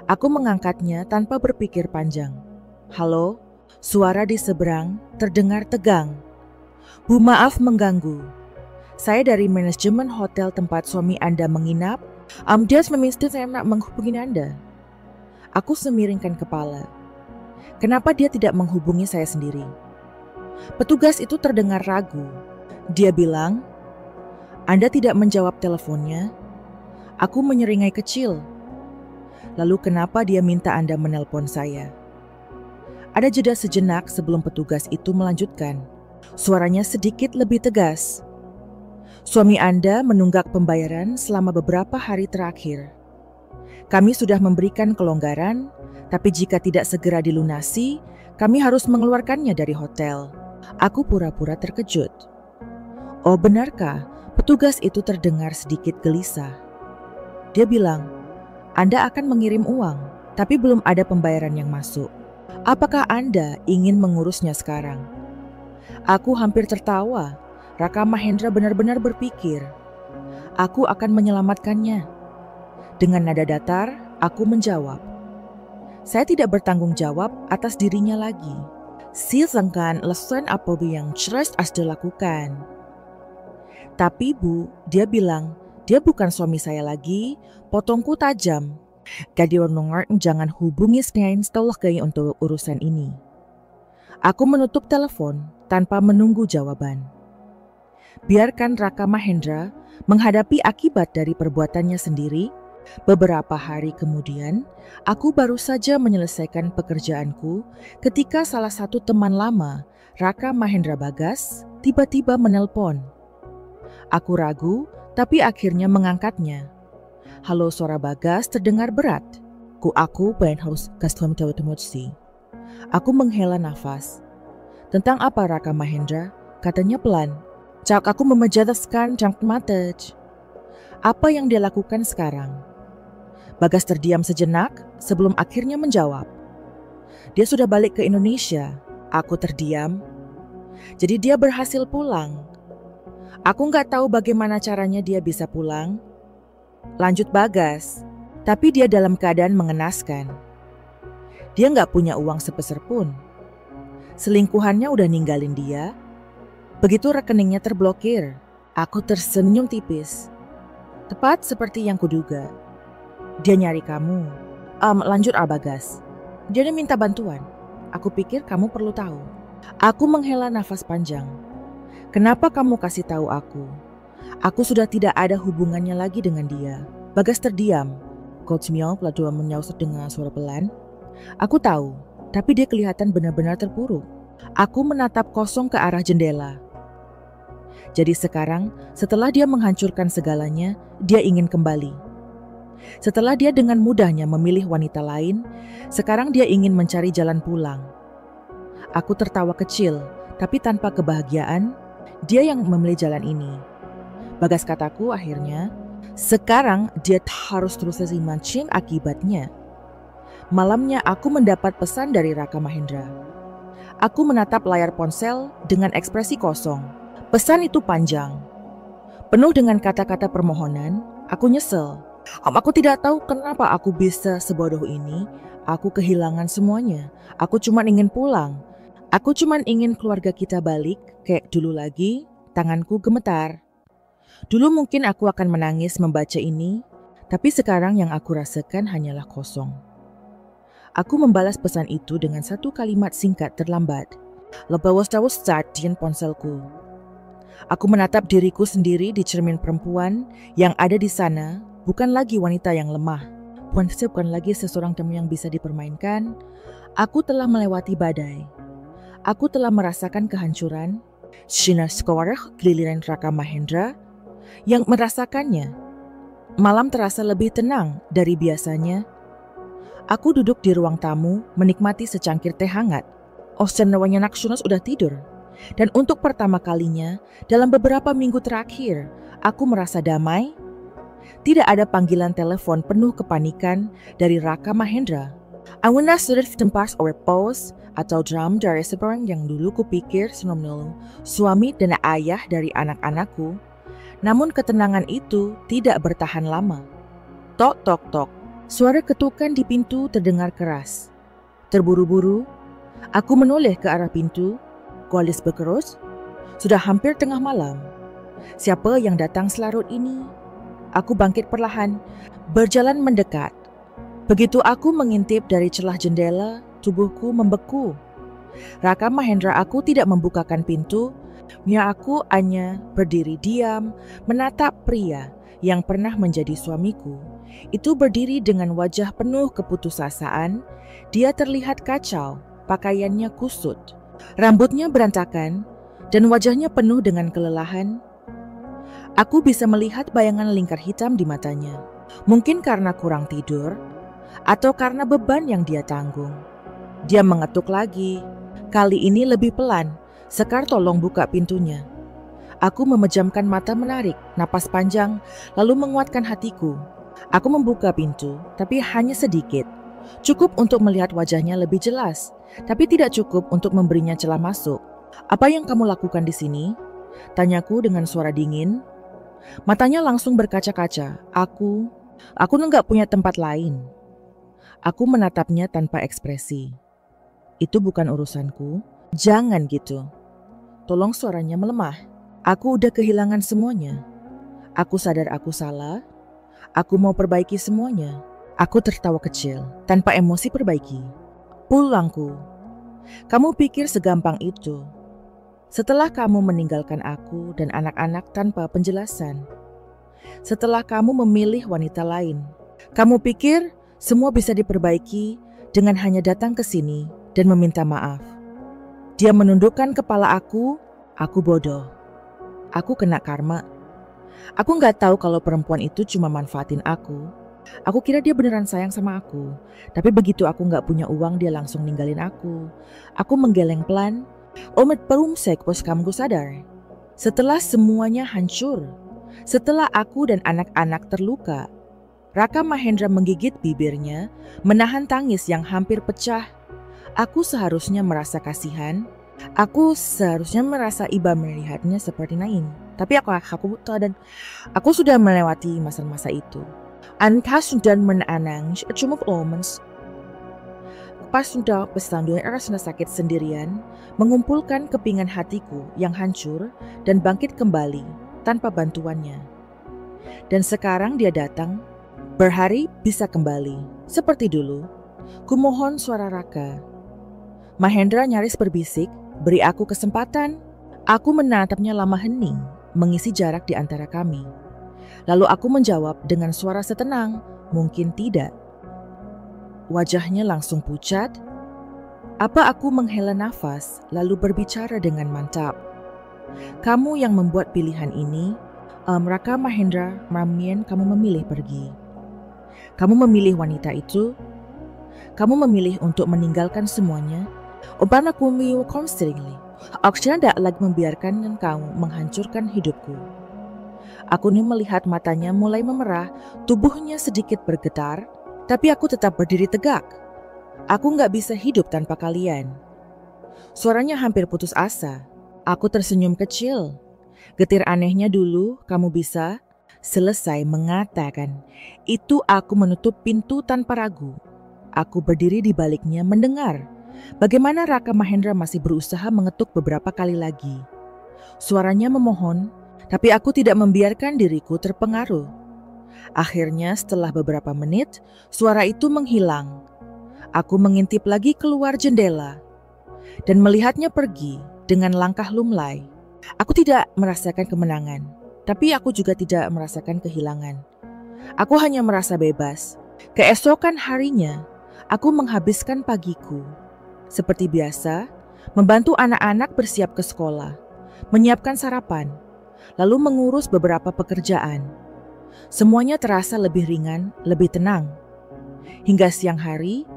Aku mengangkatnya tanpa berpikir panjang. "Halo?" Suara di seberang terdengar tegang. "Bu, maaf mengganggu. Saya dari manajemen hotel tempat suami Anda menginap. Dia meminta saya nak menghubungi Anda." Aku semiringkan kepala. Kenapa dia tidak menghubungi saya sendiri? Petugas itu terdengar ragu. Dia bilang, "Anda tidak menjawab teleponnya." Aku menyeringai kecil. Lalu kenapa dia minta Anda menelpon saya? Ada jeda sejenak sebelum petugas itu melanjutkan. Suaranya sedikit lebih tegas. "Suami Anda menunggak pembayaran selama beberapa hari terakhir. Kami sudah memberikan kelonggaran, tapi jika tidak segera dilunasi, kami harus mengeluarkannya dari hotel." Aku pura-pura terkejut. "Oh, benarkah?" Petugas itu terdengar sedikit gelisah. Dia bilang, "Anda akan mengirim uang, tapi belum ada pembayaran yang masuk. Apakah Anda ingin mengurusnya sekarang?" Aku hampir tertawa. Raka Mahendra benar-benar berpikir, aku akan menyelamatkannya. Dengan nada datar, aku menjawab, "Saya tidak bertanggung jawab atas dirinya lagi. Silakan lakukan apa yang harus dilakukan." "Tapi Bu," dia bilang, "dia bukan suami saya lagi." Potongku tajam. Jangan hubungi Snein setelah untuk urusan ini. Aku menutup telepon tanpa menunggu jawaban. Biarkan Raka Mahendra menghadapi akibat dari perbuatannya sendiri. Beberapa hari kemudian, aku baru saja menyelesaikan pekerjaanku ketika salah satu teman lama, Raka Mahendra Bagas, tiba-tiba menelpon. Aku ragu, tapi akhirnya mengangkatnya. "Halo," suara Bagas terdengar berat. Aku pengen harus custom temusi. Aku menghela nafas. "Tentang apa, Raka Mahendra?" Katanya pelan. Aku memejamkan mata. Apa yang dia lakukan sekarang? Bagas terdiam sejenak sebelum akhirnya menjawab. "Dia sudah balik ke Indonesia." Aku terdiam. "Jadi dia berhasil pulang?" "Aku nggak tahu bagaimana caranya dia bisa pulang," lanjut Bagas. "Tapi dia dalam keadaan mengenaskan. Dia nggak punya uang sepeser pun. Selingkuhannya udah ninggalin dia. Begitu rekeningnya terblokir, aku tersenyum tipis. Tepat seperti yang kuduga. Dia nyari kamu. Lanjut Bagas. Dia minta bantuan. Aku pikir kamu perlu tahu. Aku menghela nafas panjang. Kenapa kamu kasih tahu aku? Aku sudah tidak ada hubungannya lagi dengan dia. Bagas terdiam. Coach Miao pelan menyaut dengan suara pelan. Aku tahu, tapi dia kelihatan benar-benar terpuruk. Aku menatap kosong ke arah jendela. Jadi sekarang, setelah dia menghancurkan segalanya, dia ingin kembali. Setelah dia dengan mudahnya memilih wanita lain, sekarang dia ingin mencari jalan pulang. Aku tertawa kecil, tapi tanpa kebahagiaan, dia yang memilih jalan ini. Bagas kataku akhirnya, sekarang dia harus terus mancing akibatnya. Malamnya aku mendapat pesan dari Raka Mahendra. Aku menatap layar ponsel dengan ekspresi kosong. Pesan itu panjang, penuh dengan kata-kata permohonan. Aku nyesel. Aku tidak tahu kenapa aku bisa sebodoh ini. Aku kehilangan semuanya. Aku cuma ingin pulang. Aku cuma ingin keluarga kita balik kayak dulu lagi. Tanganku gemetar. Dulu mungkin aku akan menangis membaca ini, tapi sekarang yang aku rasakan hanyalah kosong. Aku membalas pesan itu dengan satu kalimat singkat terlambat. Lepas start di ponselku. Aku menatap diriku sendiri di cermin perempuan yang ada di sana, bukan lagi wanita yang lemah. Bukan lagi seseorang teman yang bisa dipermainkan. Aku telah melewati badai. Aku telah merasakan kehancuran. Sinar sekolah giliran Raka Mahendra yang merasakannya. Malam terasa lebih tenang dari biasanya. Aku duduk di ruang tamu menikmati secangkir teh hangat. Osenawanya Naksunas udah tidur. Dan untuk pertama kalinya dalam beberapa minggu terakhir, aku merasa damai. Tidak ada panggilan telepon penuh kepanikan dari Raka Mahendra. Awalnya sudah tempat pos atau drum dari seorang yang dulu kupikir senomnol suami dan ayah dari anak-anakku. Namun ketenangan itu tidak bertahan lama. Tok tok tok, suara ketukan di pintu terdengar keras. Terburu-buru, aku menoleh ke arah pintu. Kualis berkerus, sudah hampir tengah malam. Siapa yang datang selarut ini? Aku bangkit perlahan, berjalan mendekat. Begitu aku mengintip dari celah jendela, tubuhku membeku. Raka Mahendra aku tidak membukakan pintu, aku hanya berdiri diam, menatap pria yang pernah menjadi suamiku. Itu berdiri dengan wajah penuh keputusasaan, dia terlihat kacau, pakaiannya kusut. Rambutnya berantakan dan wajahnya penuh dengan kelelahan. Aku bisa melihat bayangan lingkar hitam di matanya. Mungkin karena kurang tidur atau karena beban yang dia tanggung. Dia mengetuk lagi. Kali ini lebih pelan. Sekar, tolong buka pintunya. Aku memejamkan mata menarik napas panjang lalu menguatkan hatiku. Aku membuka pintu tapi hanya sedikit. Cukup untuk melihat wajahnya lebih jelas, tapi tidak cukup untuk memberinya celah masuk. Apa yang kamu lakukan di sini? Tanyaku dengan suara dingin. Matanya langsung berkaca-kaca. Aku enggak punya tempat lain. Aku menatapnya tanpa ekspresi. Itu bukan urusanku. Jangan gitu. Tolong, suaranya melemah. Aku udah kehilangan semuanya. Aku sadar aku salah. Aku mau perbaiki semuanya. Aku tertawa kecil, tanpa emosi perbaiki. Pulangku. Kamu pikir segampang itu? Setelah kamu meninggalkan aku dan anak-anak tanpa penjelasan. Setelah kamu memilih wanita lain. Kamu pikir semua bisa diperbaiki dengan hanya datang ke sini dan meminta maaf. Dia menundukkan kepala aku bodoh. Aku kena karma. Aku gak tahu kalau perempuan itu cuma manfaatin aku. Aku kira dia beneran sayang sama aku. Tapi begitu aku gak punya uang, dia langsung ninggalin aku. Aku menggeleng pelan. Omet perumsek pos kamu sadar. Setelah semuanya hancur. Setelah aku dan anak-anak terluka. Raka Mahendra menggigit bibirnya, menahan tangis yang hampir pecah. Aku seharusnya merasa kasihan. Aku seharusnya merasa iba melihatnya seperti Nain. Tapi aku sudah melewati masa-masa itu. Anta sudah menanang cuma omens. Pas sudah pesandun rasa sakit sendirian, mengumpulkan kepingan hatiku yang hancur dan bangkit kembali tanpa bantuannya. Dan sekarang dia datang, berhari bisa kembali. Seperti dulu, kumohon suara Raka. Mahendra nyaris berbisik, beri aku kesempatan. Aku menatapnya lama hening, mengisi jarak di antara kami. Lalu aku menjawab dengan suara setenang, mungkin tidak. Wajahnya langsung pucat. Apa aku menghela nafas lalu berbicara dengan mantap. Kamu yang membuat pilihan ini, Raka Mahendra Marmion, kamu memilih pergi. Kamu memilih wanita itu. Kamu memilih untuk meninggalkan semuanya. Obana kumiu constantly. Aku tidak lagi membiarkan kamu menghancurkan hidupku. Aku melihat matanya mulai memerah, tubuhnya sedikit bergetar. Tapi aku tetap berdiri tegak. Aku gak bisa hidup tanpa kalian. Suaranya hampir putus asa. Aku tersenyum kecil. Getir anehnya dulu, kamu bisa selesai mengatakan. Itu aku menutup pintu tanpa ragu. Aku berdiri di baliknya mendengar bagaimana Raka Mahendra masih berusaha mengetuk beberapa kali lagi. Suaranya memohon, tapi aku tidak membiarkan diriku terpengaruh. Akhirnya setelah beberapa menit, suara itu menghilang. Aku mengintip lagi keluar jendela dan melihatnya pergi dengan langkah lumlai. Aku tidak merasakan kemenangan, tapi aku juga tidak merasakan kehilangan. Aku hanya merasa bebas. Keesokan harinya, aku menghabiskan pagiku. Seperti biasa, membantu anak-anak bersiap ke sekolah, menyiapkan sarapan, lalu mengurus beberapa pekerjaan. Semuanya terasa lebih ringan, lebih tenang. Hingga siang hari,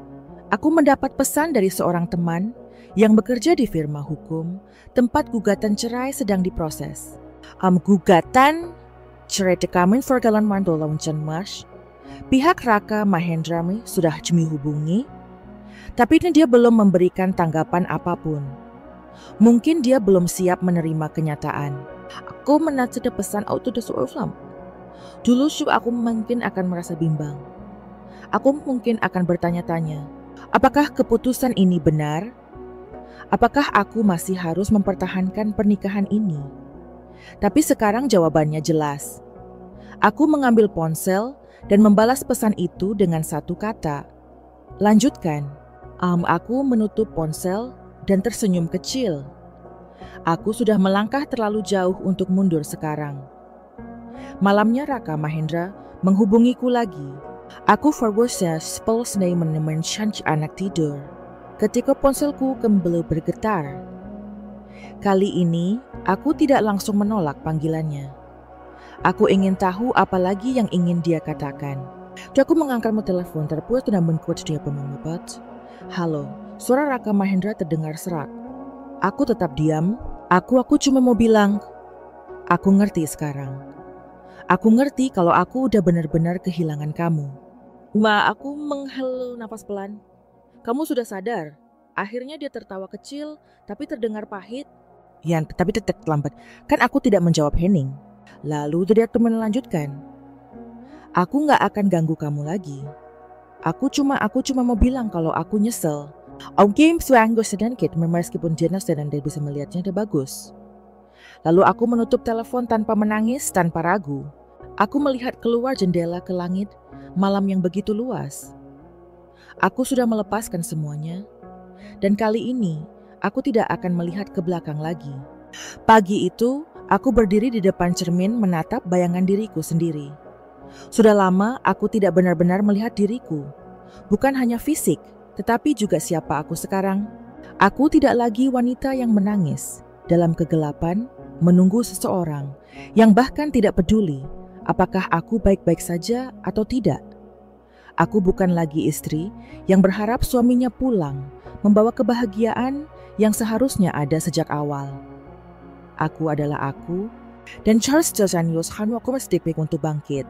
aku mendapat pesan dari seorang teman yang bekerja di firma hukum tempat gugatan cerai sedang diproses. Gugatan cerai tekamin Forgalan Mandola Uncan Mas. Pihak Raka Mahendra sudah kami hubungi, tapi dia belum memberikan tanggapan apapun. Mungkin dia belum siap menerima kenyataan. Aku menatap pesan auto desulam. Dulu aku mungkin akan merasa bimbang. Aku mungkin akan bertanya-tanya, apakah keputusan ini benar? Apakah aku masih harus mempertahankan pernikahan ini? Tapi sekarang jawabannya jelas. Aku mengambil ponsel dan membalas pesan itu dengan satu kata. Lanjutkan. Aku menutup ponsel dan tersenyum kecil. Aku sudah melangkah terlalu jauh untuk mundur sekarang. Malamnya Raka Mahendra menghubungiku lagi. Aku forwardnya pulse menemenkan anak tidur. Ketika ponselku kembali bergetar. Kali ini aku tidak langsung menolak panggilannya. Aku ingin tahu apa lagi yang ingin dia katakan. Aku mengangkat telepon terpuas dan menkuat dia pemanggap. Halo, suara Raka Mahendra terdengar serak. Aku tetap diam. Aku cuma mau bilang, aku ngerti sekarang. Aku ngerti kalau aku udah benar-benar kehilangan kamu. Aku menghela nafas pelan. Kamu sudah sadar. Akhirnya dia tertawa kecil, tapi terdengar pahit. Ya, tapi tetap lambat. Kan aku tidak menjawab Henning. Lalu dia melanjutkan. Aku gak akan ganggu kamu lagi. Aku cuma mau bilang kalau aku nyesel. Game suanggo sedikit, meskipun jelas dan dia bisa melihatnya dia bagus. Lalu aku menutup telepon tanpa menangis, tanpa ragu. Aku melihat keluar jendela ke langit, malam yang begitu luas. Aku sudah melepaskan semuanya, dan kali ini aku tidak akan melihat ke belakang lagi. Pagi itu, aku berdiri di depan cermin menatap bayangan diriku sendiri. Sudah lama aku tidak benar-benar melihat diriku, bukan hanya fisik, tetapi juga siapa aku sekarang. Aku tidak lagi wanita yang menangis dalam kegelapan, menunggu seseorang yang bahkan tidak peduli apakah aku baik-baik saja atau tidak. Aku bukan lagi istri yang berharap suaminya pulang membawa kebahagiaan yang seharusnya ada sejak awal. Aku adalah aku, dan Charles Josanius Hanwaku mesti untuk bangkit.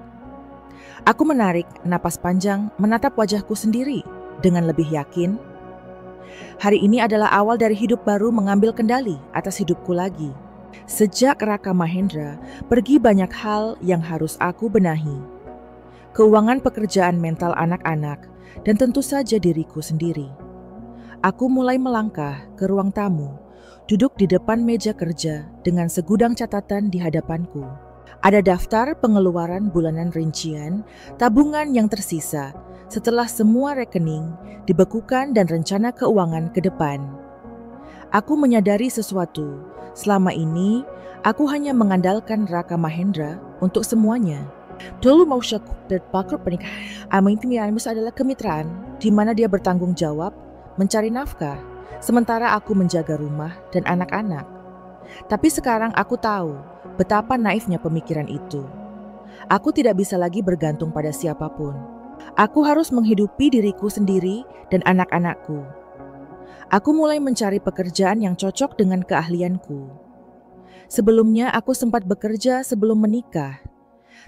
Aku menarik napas panjang, menatap wajahku sendiri dengan lebih yakin. Hari ini adalah awal dari hidup baru mengambil kendali atas hidupku lagi. Sejak Raka Mahendra pergi, banyak hal yang harus aku benahi. Keuangan, pekerjaan, mental anak-anak, dan tentu saja diriku sendiri. Aku mulai melangkah ke ruang tamu, duduk di depan meja kerja dengan segudang catatan di hadapanku. Ada daftar pengeluaran bulanan rincian, tabungan yang tersisa setelah semua rekening dibekukan dan rencana keuangan ke depan. Aku menyadari sesuatu, selama ini aku hanya mengandalkan Raka Mahendra untuk semuanya. Dulu mau dan pakar pernikahan, Amos adalah kemitraan di mana dia bertanggung jawab mencari nafkah, sementara aku menjaga rumah dan anak-anak. Tapi sekarang aku tahu betapa naifnya pemikiran itu. Aku tidak bisa lagi bergantung pada siapapun. Aku harus menghidupi diriku sendiri dan anak-anakku. Aku mulai mencari pekerjaan yang cocok dengan keahlianku. Sebelumnya aku sempat bekerja sebelum menikah.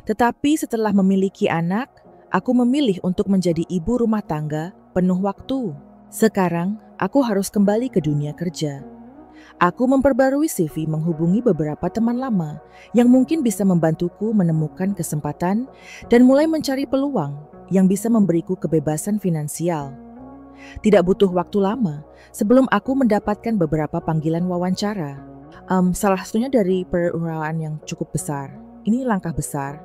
Tetapi setelah memiliki anak, aku memilih untuk menjadi ibu rumah tangga penuh waktu. Sekarang, aku harus kembali ke dunia kerja. Aku memperbarui CV menghubungi beberapa teman lama yang mungkin bisa membantuku menemukan kesempatan dan mulai mencari peluang yang bisa memberiku kebebasan finansial. Tidak butuh waktu lama sebelum aku mendapatkan beberapa panggilan wawancara. Salah satunya dari perusahaan yang cukup besar. Ini langkah besar.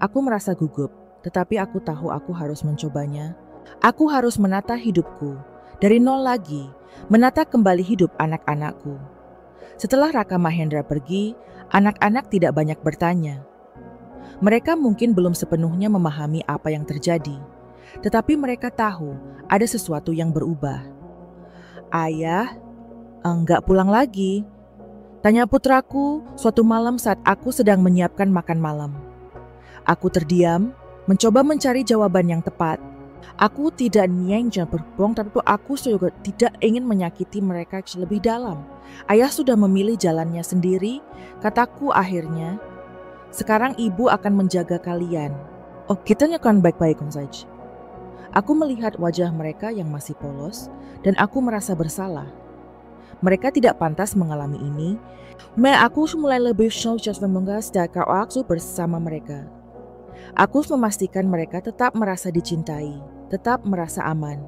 Aku merasa gugup, tetapi aku tahu aku harus mencobanya. Aku harus menata hidupku dari nol lagi, menata kembali hidup anak-anakku. Setelah Raka Mahendra pergi, anak-anak tidak banyak bertanya. Mereka mungkin belum sepenuhnya memahami apa yang terjadi, tetapi mereka tahu ada sesuatu yang berubah. Ayah, enggak pulang lagi? Tanya putraku suatu malam saat aku sedang menyiapkan makan malam. Aku terdiam, mencoba mencari jawaban yang tepat. Aku tidak niat berbohong, tapi aku juga tidak ingin menyakiti mereka lebih dalam. Ayah sudah memilih jalannya sendiri, kataku akhirnya. Sekarang ibu akan menjaga kalian. Oh, kita akan baik-baik saja. Aku melihat wajah mereka yang masih polos, dan aku merasa bersalah. Mereka tidak pantas mengalami ini. Aku mulai lebih mengasah waktu bersama mereka. Aku memastikan mereka tetap merasa dicintai, tetap merasa aman.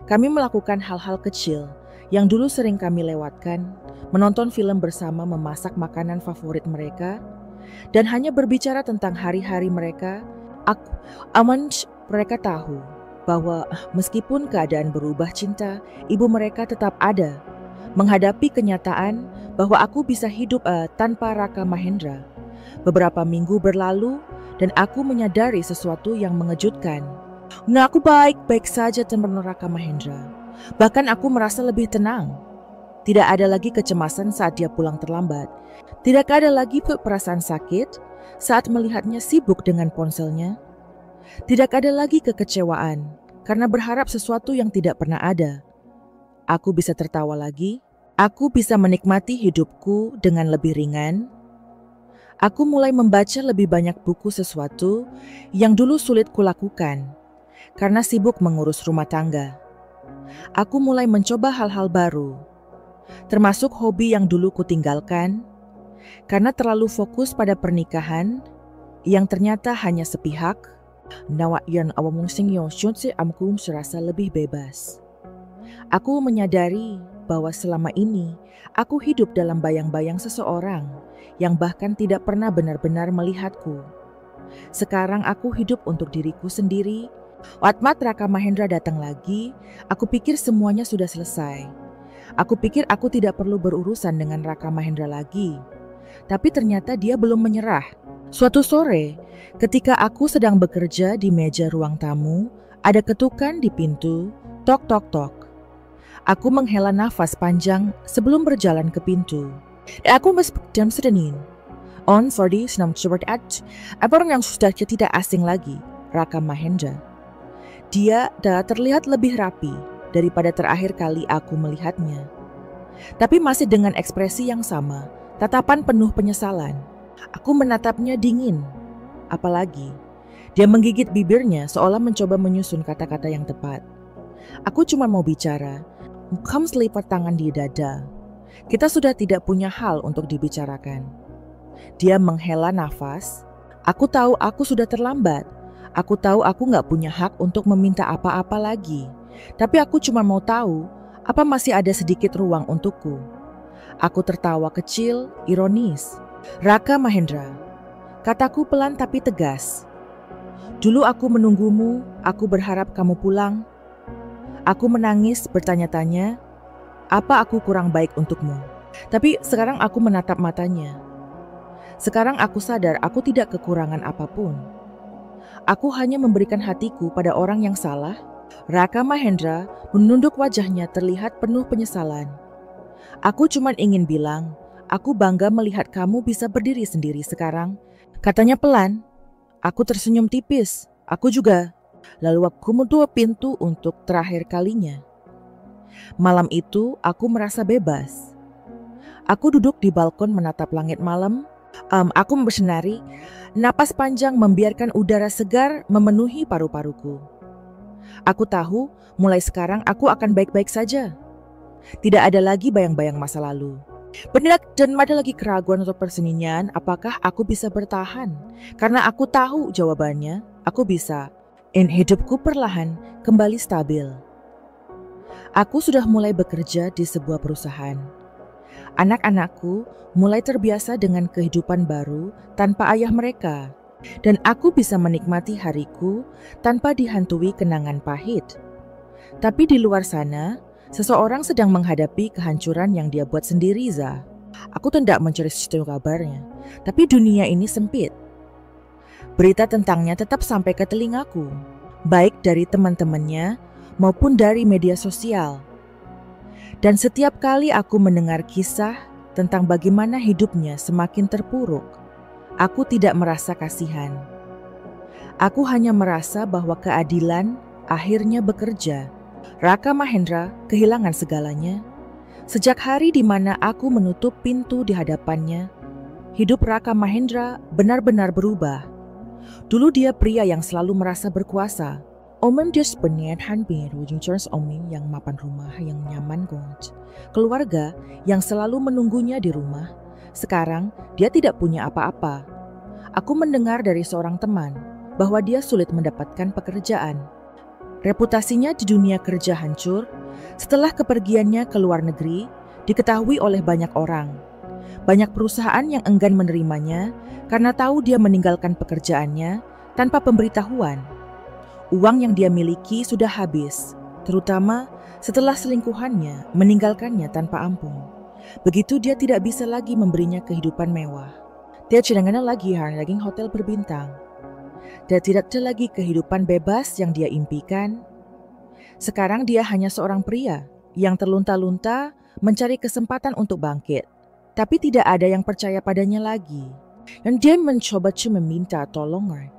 Kami melakukan hal-hal kecil yang dulu sering kami lewatkan, menonton film bersama, memasak makanan favorit mereka, dan hanya berbicara tentang hari-hari mereka. Mereka tahu bahwa meskipun keadaan berubah, cinta ibu mereka tetap ada. Menghadapi kenyataan bahwa aku bisa hidup tanpa Raka Mahendra. Beberapa minggu berlalu dan aku menyadari sesuatu yang mengejutkan. Aku baik-baik saja tanpa Raka Mahendra. Bahkan aku merasa lebih tenang. Tidak ada lagi kecemasan saat dia pulang terlambat. Tidak ada lagi perasaan sakit saat melihatnya sibuk dengan ponselnya. Tidak ada lagi kekecewaan karena berharap sesuatu yang tidak pernah ada. Aku bisa tertawa lagi. Aku bisa menikmati hidupku dengan lebih ringan. Aku mulai membaca lebih banyak buku, sesuatu yang dulu sulit kulakukan karena sibuk mengurus rumah tangga. Aku mulai mencoba hal-hal baru, termasuk hobi yang dulu kutinggalkan karena terlalu fokus pada pernikahan yang ternyata hanya sepihak. Aku serasa lebih bebas. Aku menyadari bahwa selama ini aku hidup dalam bayang-bayang seseorang yang bahkan tidak pernah benar-benar melihatku. Sekarang aku hidup untuk diriku sendiri. Watmat Raka Mahendra datang lagi, aku pikir semuanya sudah selesai. Aku pikir aku tidak perlu berurusan dengan Raka Mahendra lagi. Tapi ternyata dia belum menyerah. Suatu sore, ketika aku sedang bekerja di meja ruang tamu, ada ketukan di pintu, tok tok tok. Aku menghela nafas panjang sebelum berjalan ke pintu. Aku jam sedenin. On for this nam coba orang yang sudah tidak asing lagi, Raka Mahendra. Dia terlihat lebih rapi daripada terakhir kali aku melihatnya. Tapi masih dengan ekspresi yang sama, tatapan penuh penyesalan. Aku menatapnya dingin. Apalagi, dia menggigit bibirnya seolah mencoba menyusun kata-kata yang tepat. Aku cuma mau bicara. Kamu selipat tangan di dada. Kita sudah tidak punya hal untuk dibicarakan. Dia menghela nafas. Aku tahu aku sudah terlambat. Aku tahu aku gak punya hak untuk meminta apa-apa lagi. Tapi aku cuma mau tahu Apa masih ada sedikit ruang untukku? Aku tertawa kecil, ironis. Raka Mahendra, kataku pelan tapi tegas. Dulu aku menunggumu, aku berharap kamu pulang. Aku menangis bertanya-tanya, apa aku kurang baik untukmu? Tapi sekarang aku menatap matanya. Sekarang aku sadar aku tidak kekurangan apapun. Aku hanya memberikan hatiku pada orang yang salah. Raka Mahendra menunduk wajahnya terlihat penuh penyesalan. Aku cuma ingin bilang, aku bangga melihat kamu bisa berdiri sendiri sekarang. Katanya pelan. Aku tersenyum tipis. Aku juga. Lalu aku menutup pintu untuk terakhir kalinya. Malam itu aku merasa bebas. Aku duduk di balkon menatap langit malam. Aku bersenari. Napas panjang membiarkan udara segar memenuhi paru-paruku. Aku tahu mulai sekarang aku akan baik-baik saja. Tidak ada lagi bayang-bayang masa lalu. Benar dan ada lagi keraguan atau persenian apakah aku bisa bertahan. Karena aku tahu jawabannya, aku bisa. Hidupku perlahan kembali stabil. Aku sudah mulai bekerja di sebuah perusahaan. Anak-anakku mulai terbiasa dengan kehidupan baru tanpa ayah mereka. Dan aku bisa menikmati hariku tanpa dihantui kenangan pahit. Tapi di luar sana, seseorang sedang menghadapi kehancuran yang dia buat sendiri, Za. Aku tidak mencari sesuatu kabarnya, tapi dunia ini sempit. Berita tentangnya tetap sampai ke telingaku, baik dari teman-temannya maupun dari media sosial. Dan setiap kali aku mendengar kisah tentang bagaimana hidupnya semakin terpuruk, aku tidak merasa kasihan. Aku hanya merasa bahwa keadilan akhirnya bekerja. Raka Mahendra kehilangan segalanya. Sejak hari di mana aku menutup pintu di hadapannya, hidup Raka Mahendra benar-benar berubah. Dulu dia pria yang selalu merasa berkuasa. Omem dia sebenarnya hampir ujung omem yang mapan rumah yang nyaman got. Keluarga yang selalu menunggunya di rumah. Sekarang dia tidak punya apa-apa. Aku mendengar dari seorang teman bahwa dia sulit mendapatkan pekerjaan. Reputasinya di dunia kerja hancur setelah kepergiannya ke luar negeri diketahui oleh banyak orang. Banyak perusahaan yang enggan menerimanya karena tahu dia meninggalkan pekerjaannya tanpa pemberitahuan. Uang yang dia miliki sudah habis, terutama setelah selingkuhannya meninggalkannya tanpa ampun. Begitu dia tidak bisa lagi memberinya kehidupan mewah. Dia sedang lagi daging hotel berbintang. Dan tidak ada lagi kehidupan bebas yang dia impikan. Sekarang dia hanya seorang pria yang terlunta-lunta mencari kesempatan untuk bangkit. Tapi tidak ada yang percaya padanya lagi. Dan dia mencoba meminta tolongan.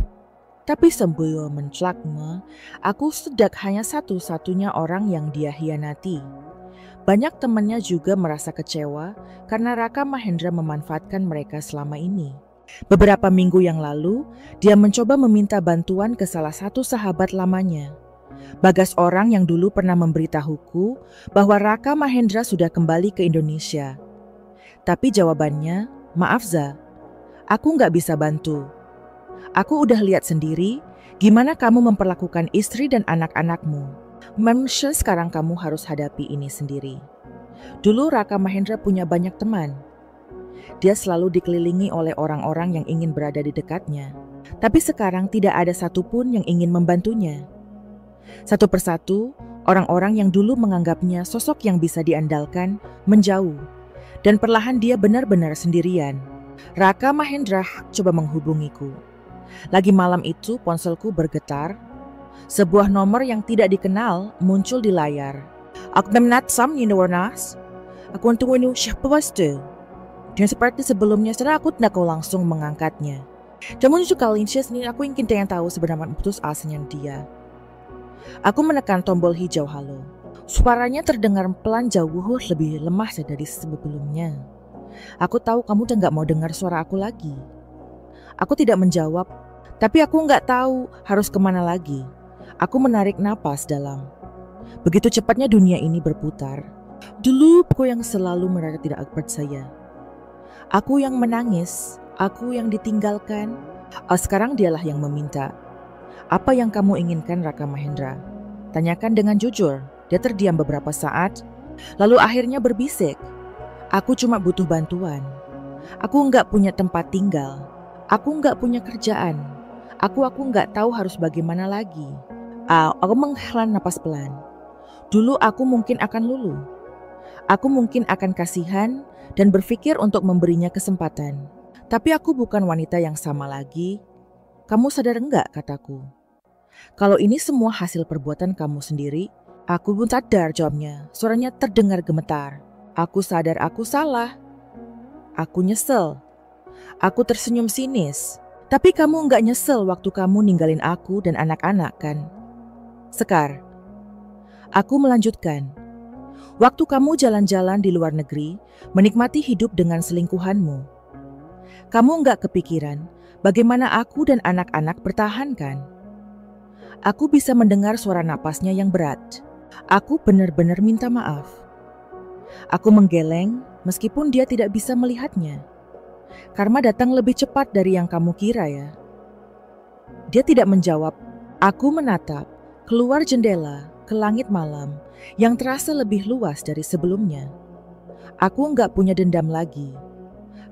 Tapi sambil mencelaknya, aku sudah hanya satu-satunya orang yang dia hianati. Banyak temannya juga merasa kecewa karena Raka Mahendra memanfaatkan mereka selama ini. Beberapa minggu yang lalu, dia mencoba meminta bantuan ke salah satu sahabat lamanya. Bagas orang yang dulu pernah memberitahuku bahwa Raka Mahendra sudah kembali ke Indonesia. Tapi jawabannya, maaf Za, aku nggak bisa bantu. Aku udah lihat sendiri gimana kamu memperlakukan istri dan anak-anakmu. Manusia sekarang kamu harus hadapi ini sendiri. Dulu Raka Mahendra punya banyak teman. Dia selalu dikelilingi oleh orang-orang yang ingin berada di dekatnya. Tapi sekarang tidak ada satupun yang ingin membantunya. Satu persatu, orang-orang yang dulu menganggapnya sosok yang bisa diandalkan menjauh. Dan perlahan dia benar-benar sendirian. Raka Mahendra coba menghubungiku. Lagi malam itu ponselku bergetar. Sebuah nomor yang tidak dikenal muncul di layar. Aku menat sam warnas. Aku untuk ini siapa itu? Dan seperti sebelumnya, setelah aku tidak langsung mengangkatnya. Namun juga kali ini aku ingin tahu sebenarnya putus asanya dia. Aku menekan tombol hijau halo. Suaranya terdengar pelan jauh lebih lemah dari sebelumnya. Aku tahu kamu udah gak mau dengar suara aku lagi. Aku tidak menjawab, tapi aku gak tahu harus kemana lagi. Aku menarik napas dalam. Begitu cepatnya dunia ini berputar. Dulu aku yang selalu merasa tidak percaya. Aku yang menangis, aku yang ditinggalkan. Sekarang dialah yang meminta. Apa yang kamu inginkan Raka Mahendra? Tanyakan dengan jujur. Dia terdiam beberapa saat, Lalu akhirnya berbisik, aku cuma butuh bantuan. Aku nggak punya tempat tinggal. Aku nggak punya kerjaan. Aku nggak tahu harus bagaimana lagi. Aku menghela napas pelan. Dulu aku mungkin akan luluh. Aku mungkin akan kasihan dan berpikir untuk memberinya kesempatan. Tapi aku bukan wanita yang sama lagi. Kamu sadar enggak, kataku. Kalau ini semua hasil perbuatan kamu sendiri, aku pun sadar, jawabnya. Suaranya terdengar gemetar. Aku sadar aku salah. Aku nyesel. Aku tersenyum sinis. Tapi kamu enggak nyesel waktu kamu ninggalin aku dan anak-anak, kan? Sekar. Aku melanjutkan. Waktu kamu jalan-jalan di luar negeri, menikmati hidup dengan selingkuhanmu. Kamu enggak kepikiran bagaimana aku dan anak-anak bertahan, kan? Aku bisa mendengar suara napasnya yang berat. Aku benar-benar minta maaf. Aku menggeleng meskipun dia tidak bisa melihatnya. Karma datang lebih cepat dari yang kamu kira, ya. Dia tidak menjawab. Aku menatap keluar jendela ke langit malam yang terasa lebih luas dari sebelumnya. Aku enggak punya dendam lagi.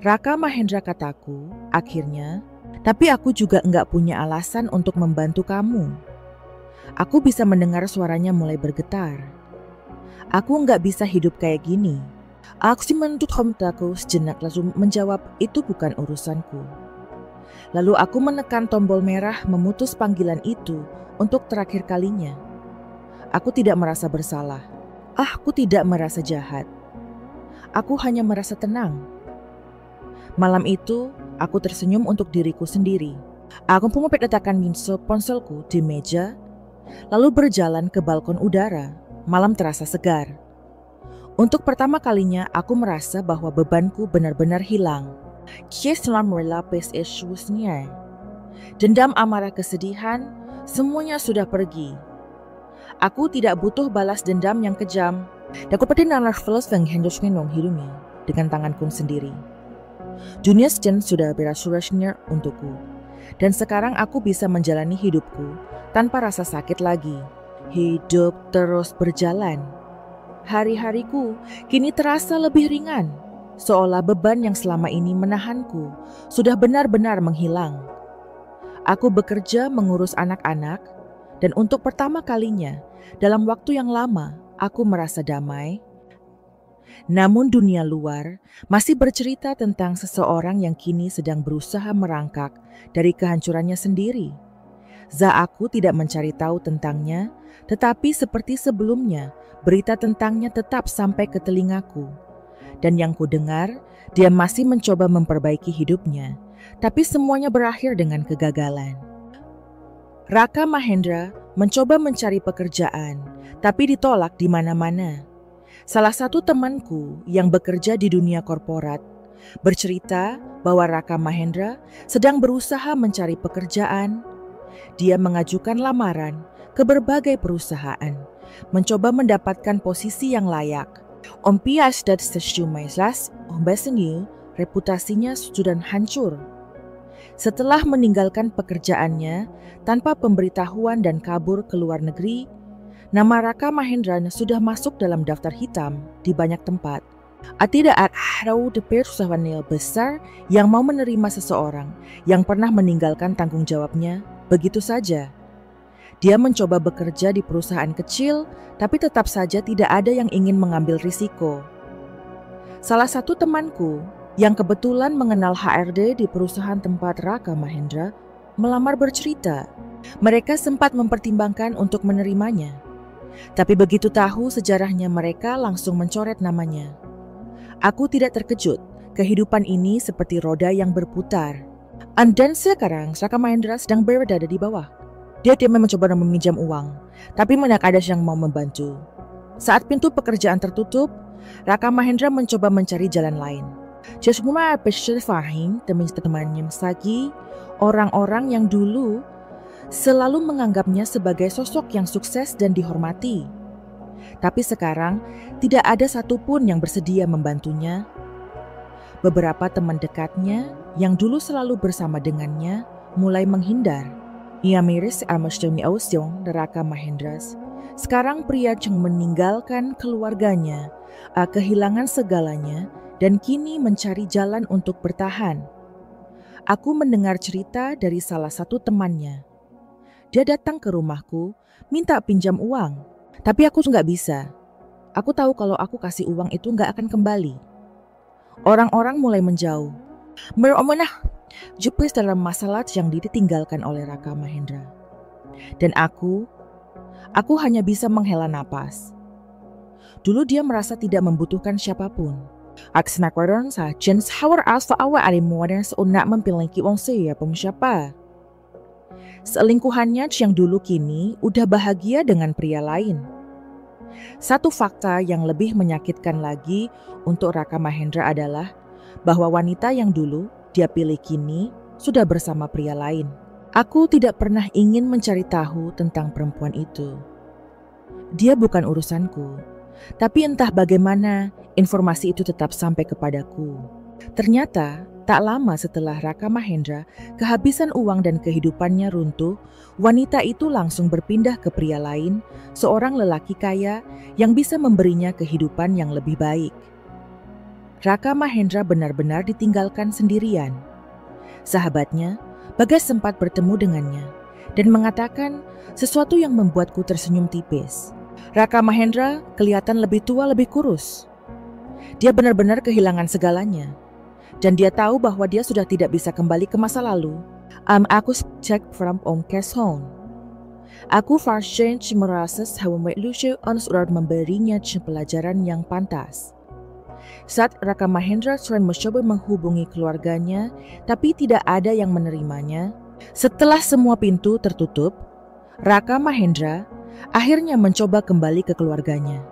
Raka Mahendra, kataku, akhirnya. Tapi aku juga enggak punya alasan untuk membantu kamu. Aku bisa mendengar suaranya mulai bergetar. Aku enggak bisa hidup kayak gini. Aku menutup mataku sejenak lalu menjawab, itu bukan urusanku. Lalu aku menekan tombol merah memutus panggilan itu untuk terakhir kalinya. Aku tidak merasa bersalah. Aku tidak merasa jahat. Aku hanya merasa tenang. Malam itu, aku tersenyum untuk diriku sendiri. Aku pun meletakkan ponselku di meja, lalu berjalan ke balkon udara. Malam terasa segar. Untuk pertama kalinya, aku merasa bahwa bebanku benar-benar hilang. Dendam, amarah, kesedihan, semuanya sudah pergi. Aku tidak butuh balas dendam yang kejam. Dengan tanganku sendiri. Dunia sudah berasurasnya untukku. Dan sekarang aku bisa menjalani hidupku tanpa rasa sakit lagi. Hidup terus berjalan. Hari-hariku kini terasa lebih ringan. Seolah beban yang selama ini menahanku sudah benar-benar menghilang. Aku bekerja mengurus anak-anak. Dan untuk pertama kalinya, dalam waktu yang lama, aku merasa damai. Namun dunia luar masih bercerita tentang seseorang yang kini sedang berusaha merangkak dari kehancurannya sendiri. Aku tidak mencari tahu tentangnya, tetapi seperti sebelumnya, berita tentangnya tetap sampai ke telingaku. Dan yang ku dengar, dia masih mencoba memperbaiki hidupnya, tapi semuanya berakhir dengan kegagalan. Raka Mahendra mencoba mencari pekerjaan, tapi ditolak di mana-mana. Salah satu temanku yang bekerja di dunia korporat bercerita bahwa Raka Mahendra sedang berusaha mencari pekerjaan. Dia mengajukan lamaran ke berbagai perusahaan, mencoba mendapatkan posisi yang layak. Reputasinya sudah hancur. Setelah meninggalkan pekerjaannya tanpa pemberitahuan dan kabur ke luar negeri, nama Raka Mahendra sudah masuk dalam daftar hitam di banyak tempat. Tidak ada perusahaan besar yang mau menerima seseorang yang pernah meninggalkan tanggung jawabnya begitu saja. Dia mencoba bekerja di perusahaan kecil, tapi tetap saja tidak ada yang ingin mengambil risiko. Salah satu temanku yang kebetulan mengenal HRD di perusahaan tempat Raka Mahendra melamar bercerita. Mereka sempat mempertimbangkan untuk menerimanya. Tapi begitu tahu sejarahnya mereka langsung mencoret namanya. Aku tidak terkejut, kehidupan ini seperti roda yang berputar. Dan sekarang Raka Mahendra sedang berada di bawah. Dia mencoba meminjam uang, tapi mana ada yang mau membantu. Saat pintu pekerjaan tertutup, Raka Mahendra mencoba mencari jalan lain. Teman-temannya lagi, orang-orang yang dulu selalu menganggapnya sebagai sosok yang sukses dan dihormati. Tapi sekarang tidak ada satupun yang bersedia membantunya. Beberapa teman dekatnya yang dulu selalu bersama dengannya mulai menghindar. Ia miris Raka Mahendra Sekarang pria yang meninggalkan keluarganya, kehilangan segalanya, dan kini mencari jalan untuk bertahan. Aku mendengar cerita dari salah satu temannya. Dia datang ke rumahku, minta pinjam uang, tapi aku nggak bisa. Aku tahu kalau aku kasih uang itu nggak akan kembali. Orang-orang mulai menjauh. Meromonah, jepes dalam masalah yang ditinggalkan oleh Raka Mahendra. Dan aku hanya bisa menghela napas. Dulu dia merasa tidak membutuhkan siapapun. Aksnakoron sa jens hawar asfa awa alimwadan seunak memiliki wong siapa siapa. Selingkuhannya yang dulu kini udah bahagia dengan pria lain. Satu fakta yang lebih menyakitkan lagi untuk Raka Mahendra adalah bahwa wanita yang dulu dia pilih kini sudah bersama pria lain. Aku tidak pernah ingin mencari tahu tentang perempuan itu. Dia bukan urusanku, tapi entah bagaimana informasi itu tetap sampai kepadaku. Ternyata tak lama setelah Raka Mahendra kehabisan uang dan kehidupannya runtuh, wanita itu langsung berpindah ke pria lain, seorang lelaki kaya yang bisa memberinya kehidupan yang lebih baik. Raka Mahendra benar-benar ditinggalkan sendirian. Sahabatnya, Bagas sempat bertemu dengannya dan mengatakan sesuatu yang membuatku tersenyum tipis. Raka Mahendra kelihatan lebih tua, lebih kurus. Dia benar-benar kehilangan segalanya. Dan dia tahu bahwa dia sudah tidak bisa kembali ke masa lalu. Aku cek from Om Kesong. Aku Farshen merasa bahwa Lucio sudah memberinya pelajaran yang pantas. Saat Raka Mahendra sering mencoba menghubungi keluarganya, tapi tidak ada yang menerimanya. Setelah semua pintu tertutup, Raka Mahendra akhirnya mencoba kembali ke keluarganya.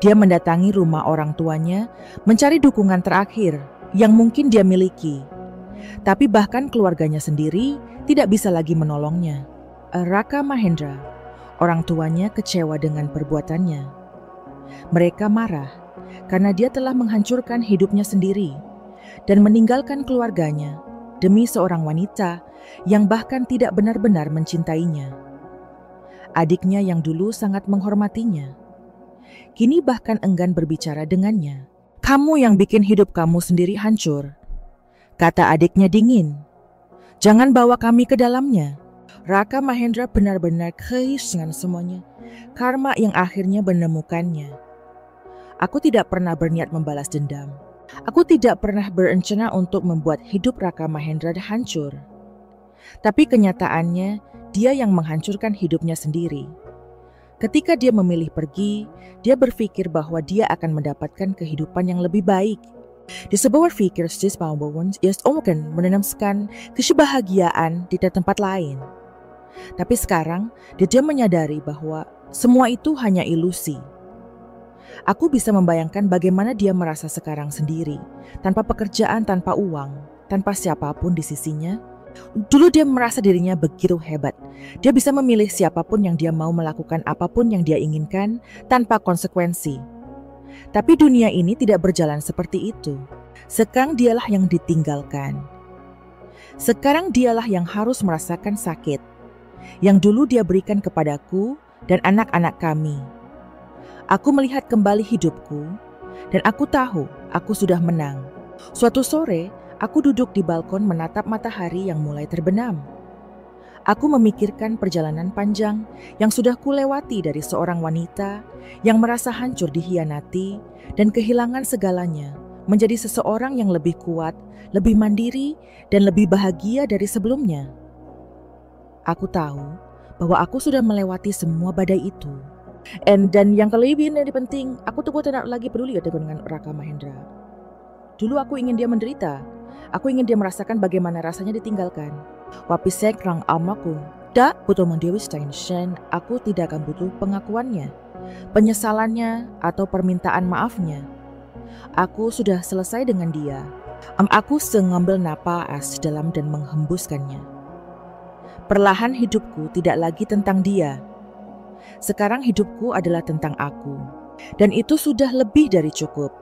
Dia mendatangi rumah orang tuanya, mencari dukungan terakhir yang mungkin dia miliki. Tapi bahkan keluarganya sendiri tidak bisa lagi menolongnya. Raka Mahendra, orang tuanya kecewa dengan perbuatannya. Mereka marah karena dia telah menghancurkan hidupnya sendiri dan meninggalkan keluarganya demi seorang wanita yang bahkan tidak benar-benar mencintainya. Adiknya yang dulu sangat menghormatinya, kini bahkan enggan berbicara dengannya. Kamu yang bikin hidup kamu sendiri hancur, kata adiknya dingin. Jangan bawa kami ke dalamnya. Raka Mahendra benar-benar kehilangan semuanya, karma yang akhirnya menemukannya. Aku tidak pernah berniat membalas dendam. Aku tidak pernah berencana untuk membuat hidup Raka Mahendra hancur. Tapi kenyataannya, dia yang menghancurkan hidupnya sendiri. Ketika dia memilih pergi, dia berpikir bahwa dia akan mendapatkan kehidupan yang lebih baik. Di sebuah pikir, ia mungkin menanamkan kebahagiaan di tempat lain. Tapi sekarang, dia menyadari bahwa semua itu hanya ilusi. Aku bisa membayangkan bagaimana dia merasa sekarang sendiri, tanpa pekerjaan, tanpa uang, tanpa siapapun di sisinya. Dulu dia merasa dirinya begitu hebat. Dia bisa memilih siapapun yang dia mau, melakukan apapun yang dia inginkan tanpa konsekuensi. Tapi dunia ini tidak berjalan seperti itu. Sekarang dialah yang ditinggalkan. Sekarang dialah yang harus merasakan sakit yang dulu dia berikan kepadaku dan anak-anak kami. Aku melihat kembali hidupku dan aku tahu aku sudah menang. Suatu sore, aku duduk di balkon menatap matahari yang mulai terbenam. Aku memikirkan perjalanan panjang yang sudah kulewati dari seorang wanita yang merasa hancur dikhianati dan kehilangan segalanya, menjadi seseorang yang lebih kuat, lebih mandiri, dan lebih bahagia dari sebelumnya. Aku tahu bahwa aku sudah melewati semua badai itu. Dan yang lebih penting, aku tuh tidak lagi peduli dengan Raka Mahendra. Dulu aku ingin dia menderita. Aku ingin dia merasakan bagaimana rasanya ditinggalkan. Wapisek rang amaku. Tak butuh mendewi Steinshen, aku tidak akan butuh pengakuannya, penyesalannya, atau permintaan maafnya. Aku sudah selesai dengan dia. Aku mengambil napas dalam dan menghembuskannya. Perlahan hidupku tidak lagi tentang dia. Sekarang hidupku adalah tentang aku. Dan itu sudah lebih dari cukup.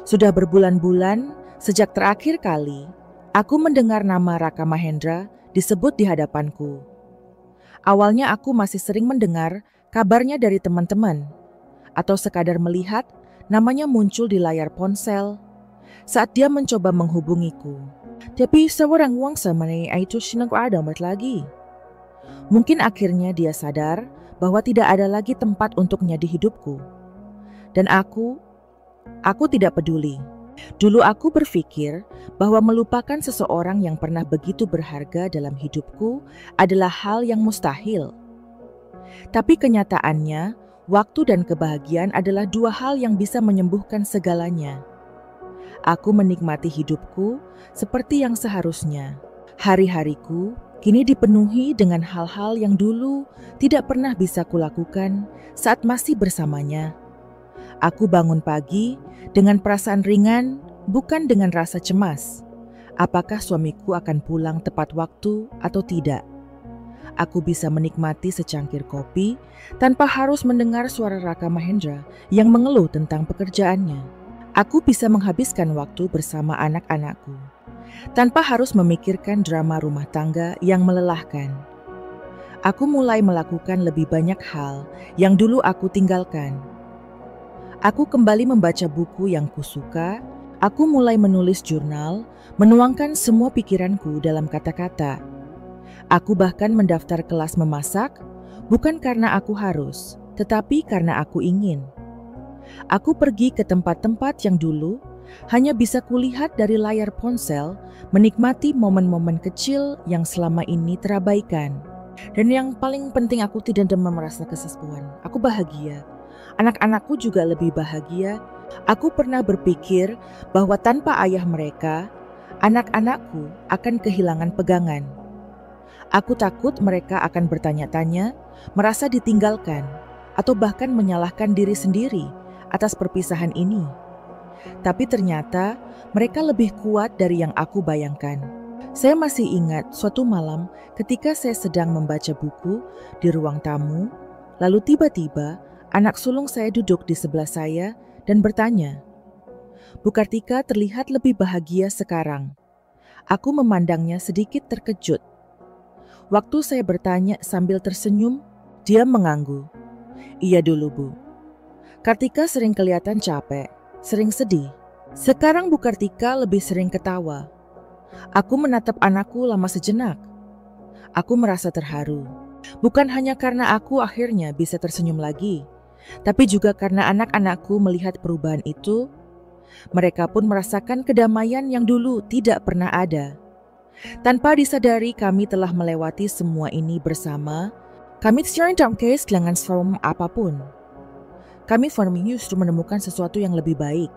Sudah berbulan-bulan sejak terakhir kali aku mendengar nama Raka Mahendra disebut di hadapanku. Awalnya aku masih sering mendengar kabarnya dari teman-teman, atau sekadar melihat namanya muncul di layar ponsel saat dia mencoba menghubungiku. Tapi seorang wangsa mana itu sinang ada lagi. Mungkin akhirnya dia sadar bahwa tidak ada lagi tempat untuknya di hidupku. Dan aku tidak peduli. Dulu aku berpikir bahwa melupakan seseorang yang pernah begitu berharga dalam hidupku adalah hal yang mustahil. Tapi kenyataannya, waktu dan kebahagiaan adalah dua hal yang bisa menyembuhkan segalanya. Aku menikmati hidupku seperti yang seharusnya. Hari-hariku kini dipenuhi dengan hal-hal yang dulu tidak pernah bisa kulakukan saat masih bersamanya. Aku bangun pagi dengan perasaan ringan, bukan dengan rasa cemas. Apakah suamiku akan pulang tepat waktu atau tidak? Aku bisa menikmati secangkir kopi tanpa harus mendengar suara Raka Mahendra yang mengeluh tentang pekerjaannya. Aku bisa menghabiskan waktu bersama anak-anakku tanpa harus memikirkan drama rumah tangga yang melelahkan. Aku mulai melakukan lebih banyak hal yang dulu aku tinggalkan. Aku kembali membaca buku yang kusuka. Aku mulai menulis jurnal, menuangkan semua pikiranku dalam kata-kata. Aku bahkan mendaftar kelas memasak, bukan karena aku harus, tetapi karena aku ingin. Aku pergi ke tempat-tempat yang dulu hanya bisa kulihat dari layar ponsel, menikmati momen-momen kecil yang selama ini terabaikan. Dan yang paling penting, aku tidak merasa kesesakan. Aku bahagia. Anak-anakku juga lebih bahagia. Aku pernah berpikir bahwa tanpa ayah mereka, anak-anakku akan kehilangan pegangan. Aku takut mereka akan bertanya-tanya, merasa ditinggalkan, atau bahkan menyalahkan diri sendiri atas perpisahan ini. Tapi ternyata mereka lebih kuat dari yang aku bayangkan. Saya masih ingat suatu malam ketika saya sedang membaca buku di ruang tamu, lalu tiba-tiba anak sulung saya duduk di sebelah saya dan bertanya, "Bu Kartika terlihat lebih bahagia sekarang." Aku memandangnya sedikit terkejut. Waktu saya bertanya sambil tersenyum, dia mengangguk. "Iya dulu, Bu. Kartika sering kelihatan capek, sering sedih. Sekarang Bu Kartika lebih sering ketawa." Aku menatap anakku lama sejenak. Aku merasa terharu. Bukan hanya karena aku akhirnya bisa tersenyum lagi, tapi juga karena anak-anakku melihat perubahan itu. Mereka pun merasakan kedamaian yang dulu tidak pernah ada. Tanpa disadari kami telah melewati semua ini bersama. Kami secara dalam kehilangan form apapun. Kami justru menemukan sesuatu yang lebih baik.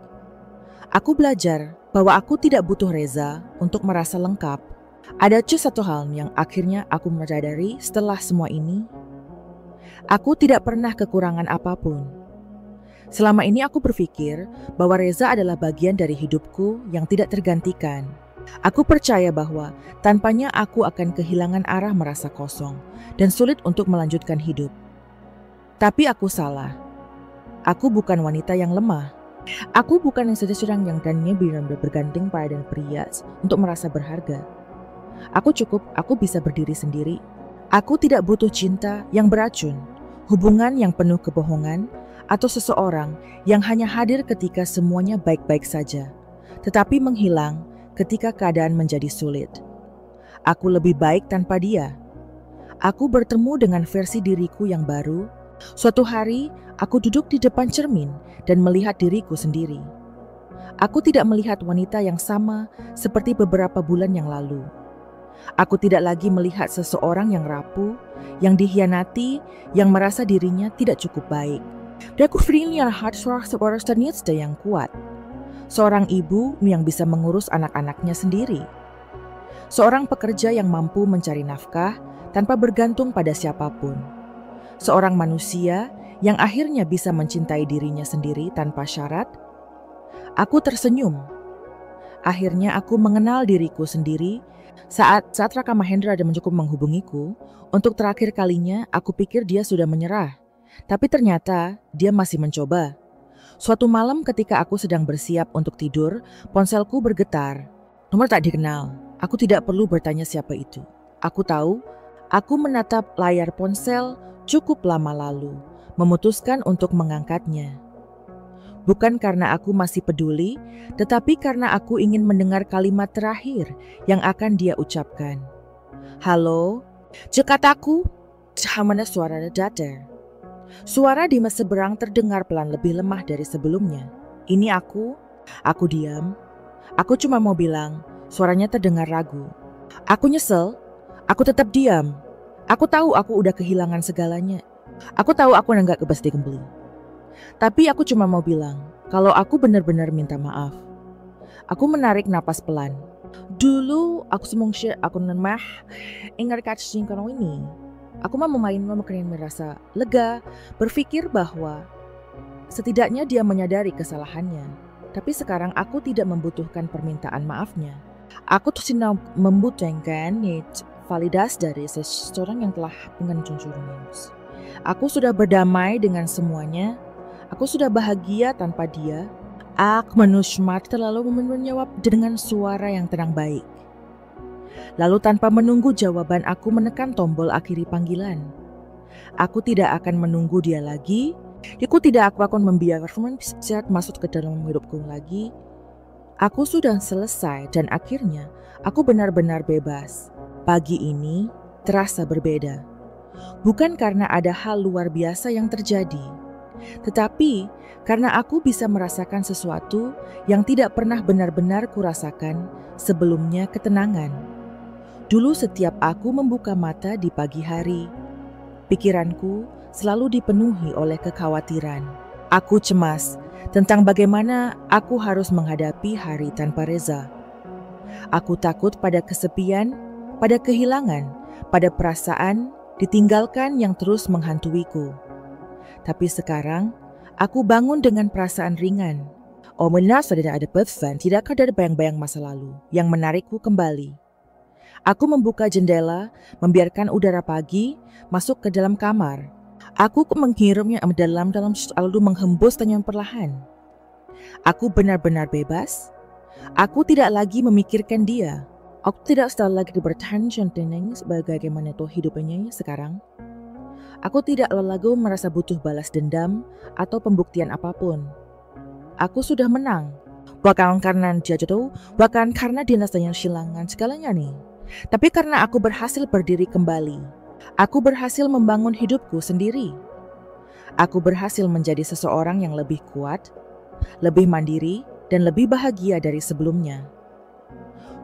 Aku belajar bahwa aku tidak butuh Reza untuk merasa lengkap. Ada satu hal yang akhirnya aku menyadari setelah semua ini. Aku tidak pernah kekurangan apapun. Selama ini aku berpikir bahwa Reza adalah bagian dari hidupku yang tidak tergantikan. Aku percaya bahwa tanpanya aku akan kehilangan arah, merasa kosong, dan sulit untuk melanjutkan hidup. Tapi aku salah. Aku bukan wanita yang lemah. Aku bukan yang sedang yang dannya bergantung pada dan pria untuk merasa berharga. Aku bisa berdiri sendiri. Aku tidak butuh cinta yang beracun, hubungan yang penuh kebohongan, atau seseorang yang hanya hadir ketika semuanya baik-baik saja, tetapi menghilang ketika keadaan menjadi sulit. Aku lebih baik tanpa dia. Aku bertemu dengan versi diriku yang baru. Suatu hari, aku duduk di depan cermin dan melihat diriku sendiri. Aku tidak melihat wanita yang sama seperti beberapa bulan yang lalu. Aku tidak lagi melihat seseorang yang rapuh, yang dikhianati, yang merasa dirinya tidak cukup baik. Dan aku melihat seorang wanita yang kuat. Seorang ibu yang bisa mengurus anak-anaknya sendiri. Seorang pekerja yang mampu mencari nafkah tanpa bergantung pada siapapun. Seorang manusia yang akhirnya bisa mencintai dirinya sendiri tanpa syarat. Aku tersenyum. Akhirnya aku mengenal diriku sendiri. Saat Raka Mahendra ada mencukup menghubungiku, untuk terakhir kalinya aku pikir dia sudah menyerah. Tapi ternyata dia masih mencoba. Suatu malam ketika aku sedang bersiap untuk tidur, ponselku bergetar. Nomor tak dikenal. Aku tidak perlu bertanya siapa itu. Aku tahu Aku menatap layar ponsel cukup lama lalu, memutuskan untuk mengangkatnya. Bukan karena aku masih peduli, tetapi karena aku ingin mendengar kalimat terakhir yang akan dia ucapkan. Halo, cekataku, mana suara datar. Suara di seberang terdengar pelan lebih lemah dari sebelumnya. Ini aku diam. Aku cuma mau bilang, suaranya terdengar ragu. Aku nyesel, aku tetap diam. Aku tahu aku udah kehilangan segalanya. Aku tahu aku nggak kebasti kembali. Tapi aku cuma mau bilang, kalau aku benar-benar minta maaf. Aku menarik napas pelan. Dulu aku semungshir aku nemah ingat kacing kalau ini. Aku mau kalian merasa lega, berpikir bahwa setidaknya dia menyadari kesalahannya. Tapi sekarang aku tidak membutuhkan permintaan maafnya. Aku tuh sedang membutuhkan validasi dari seseorang yang telah mengencurnya. Aku sudah berdamai dengan semuanya. Aku sudah bahagia tanpa dia. Aku menusmat terlalu menjawab dengan suara yang tenang baik. Lalu tanpa menunggu jawaban aku menekan tombol akhiri panggilan. Aku tidak akan menunggu dia lagi. Aku akan membiarkan dia masuk ke dalam hidupku lagi. Aku sudah selesai dan akhirnya aku benar-benar bebas. Pagi ini terasa berbeda. Bukan karena ada hal luar biasa yang terjadi, tetapi karena aku bisa merasakan sesuatu yang tidak pernah benar-benar kurasakan sebelumnya, ketenangan. Dulu setiap aku membuka mata di pagi hari, pikiranku selalu dipenuhi oleh kekhawatiran. Aku cemas tentang bagaimana aku harus menghadapi hari tanpa Reza. Aku takut pada kesepian, pada kehilangan, pada perasaan ditinggalkan yang terus menghantuiku. Tapi sekarang, aku bangun dengan perasaan ringan. Oh merasa tidak ada beban, tidak ada bayang-bayang masa lalu yang menarikku kembali. Aku membuka jendela, membiarkan udara pagi masuk ke dalam kamar. Aku menghirupnya dalam lalu menghembus dengan perlahan. Aku benar-benar bebas. Aku tidak lagi memikirkan dia. Aku tidak lagi bertahan dengan bagaimana itu hidupnya sekarang. Aku tidak lagi merasa butuh balas dendam atau pembuktian apapun. Aku sudah menang. Bukan karena dia jatuh, bukan karena dia yang kehilangan segalanya nih. Tapi karena aku berhasil berdiri kembali. Aku berhasil membangun hidupku sendiri. Aku berhasil menjadi seseorang yang lebih kuat, lebih mandiri, dan lebih bahagia dari sebelumnya.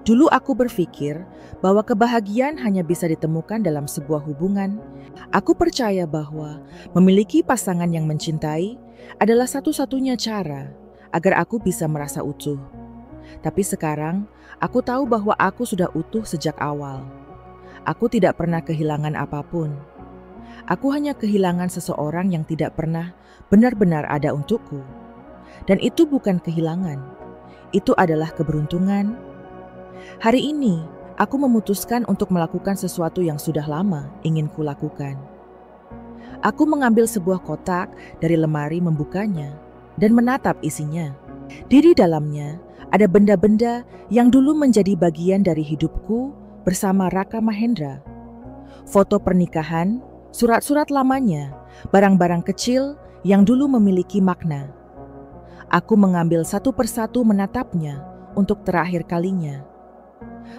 Dulu aku berpikir bahwa kebahagiaan hanya bisa ditemukan dalam sebuah hubungan. Aku percaya bahwa memiliki pasangan yang mencintai adalah satu-satunya cara agar aku bisa merasa utuh. Tapi sekarang, aku tahu bahwa aku sudah utuh sejak awal. Aku tidak pernah kehilangan apapun. Aku hanya kehilangan seseorang yang tidak pernah benar-benar ada untukku. Dan itu bukan kehilangan, itu adalah keberuntungan. Hari ini, aku memutuskan untuk melakukan sesuatu yang sudah lama ingin kulakukan. Aku mengambil sebuah kotak dari lemari, membukanya, dan menatap isinya. Di dalamnya, ada benda-benda yang dulu menjadi bagian dari hidupku bersama Raka Mahendra. Foto pernikahan, surat-surat lamanya, barang-barang kecil yang dulu memiliki makna. Aku mengambil satu persatu menatapnya untuk terakhir kalinya.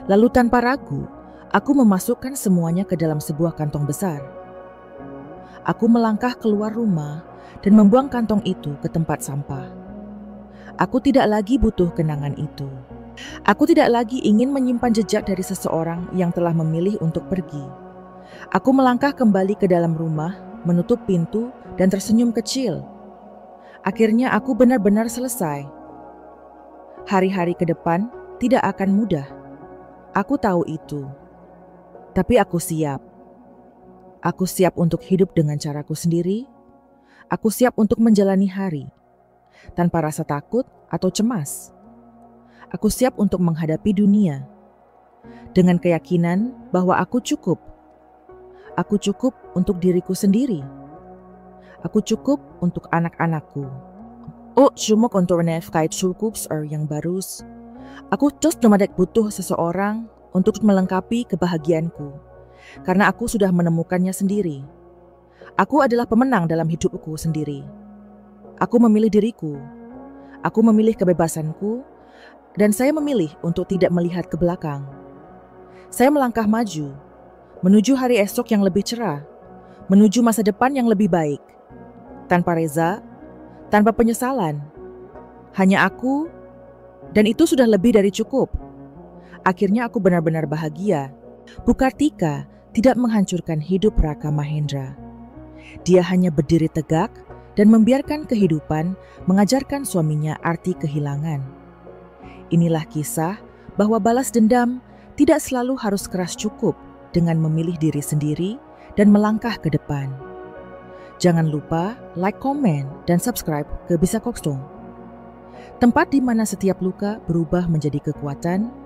Lalu tanpa ragu, aku memasukkan semuanya ke dalam sebuah kantong besar. Aku melangkah keluar rumah dan membuang kantong itu ke tempat sampah. Aku tidak lagi butuh kenangan itu. Aku tidak lagi ingin menyimpan jejak dari seseorang yang telah memilih untuk pergi. Aku melangkah kembali ke dalam rumah, menutup pintu dan tersenyum kecil. Akhirnya aku benar-benar selesai. Hari-hari ke depan tidak akan mudah. Aku tahu itu. Tapi aku siap. Aku siap untuk hidup dengan caraku sendiri. Aku siap untuk menjalani hari tanpa rasa takut atau cemas. Aku siap untuk menghadapi dunia dengan keyakinan bahwa aku cukup. Aku cukup untuk diriku sendiri. Aku cukup untuk anak-anakku. Oh, cuma untuk menafkahi cukup yang baru. Aku terus butuh seseorang untuk melengkapi kebahagiaanku. karena aku sudah menemukannya sendiri. Aku adalah pemenang dalam hidupku sendiri. Aku memilih diriku. Aku memilih kebebasanku, dan saya memilih untuk tidak melihat ke belakang. Saya melangkah maju, menuju hari esok yang lebih cerah, menuju masa depan yang lebih baik. Tanpa reza, tanpa penyesalan. Hanya aku, dan itu sudah lebih dari cukup. Akhirnya aku benar-benar bahagia. Bu Kartika tidak menghancurkan hidup Raka Mahendra. Dia hanya berdiri tegak dan membiarkan kehidupan mengajarkan suaminya arti kehilangan. Inilah kisah bahwa balas dendam tidak selalu harus keras, cukup dengan memilih diri sendiri dan melangkah ke depan. Jangan lupa like, komen, dan subscribe ke Bisa Kokstong. Tempat di mana setiap luka berubah menjadi kekuatan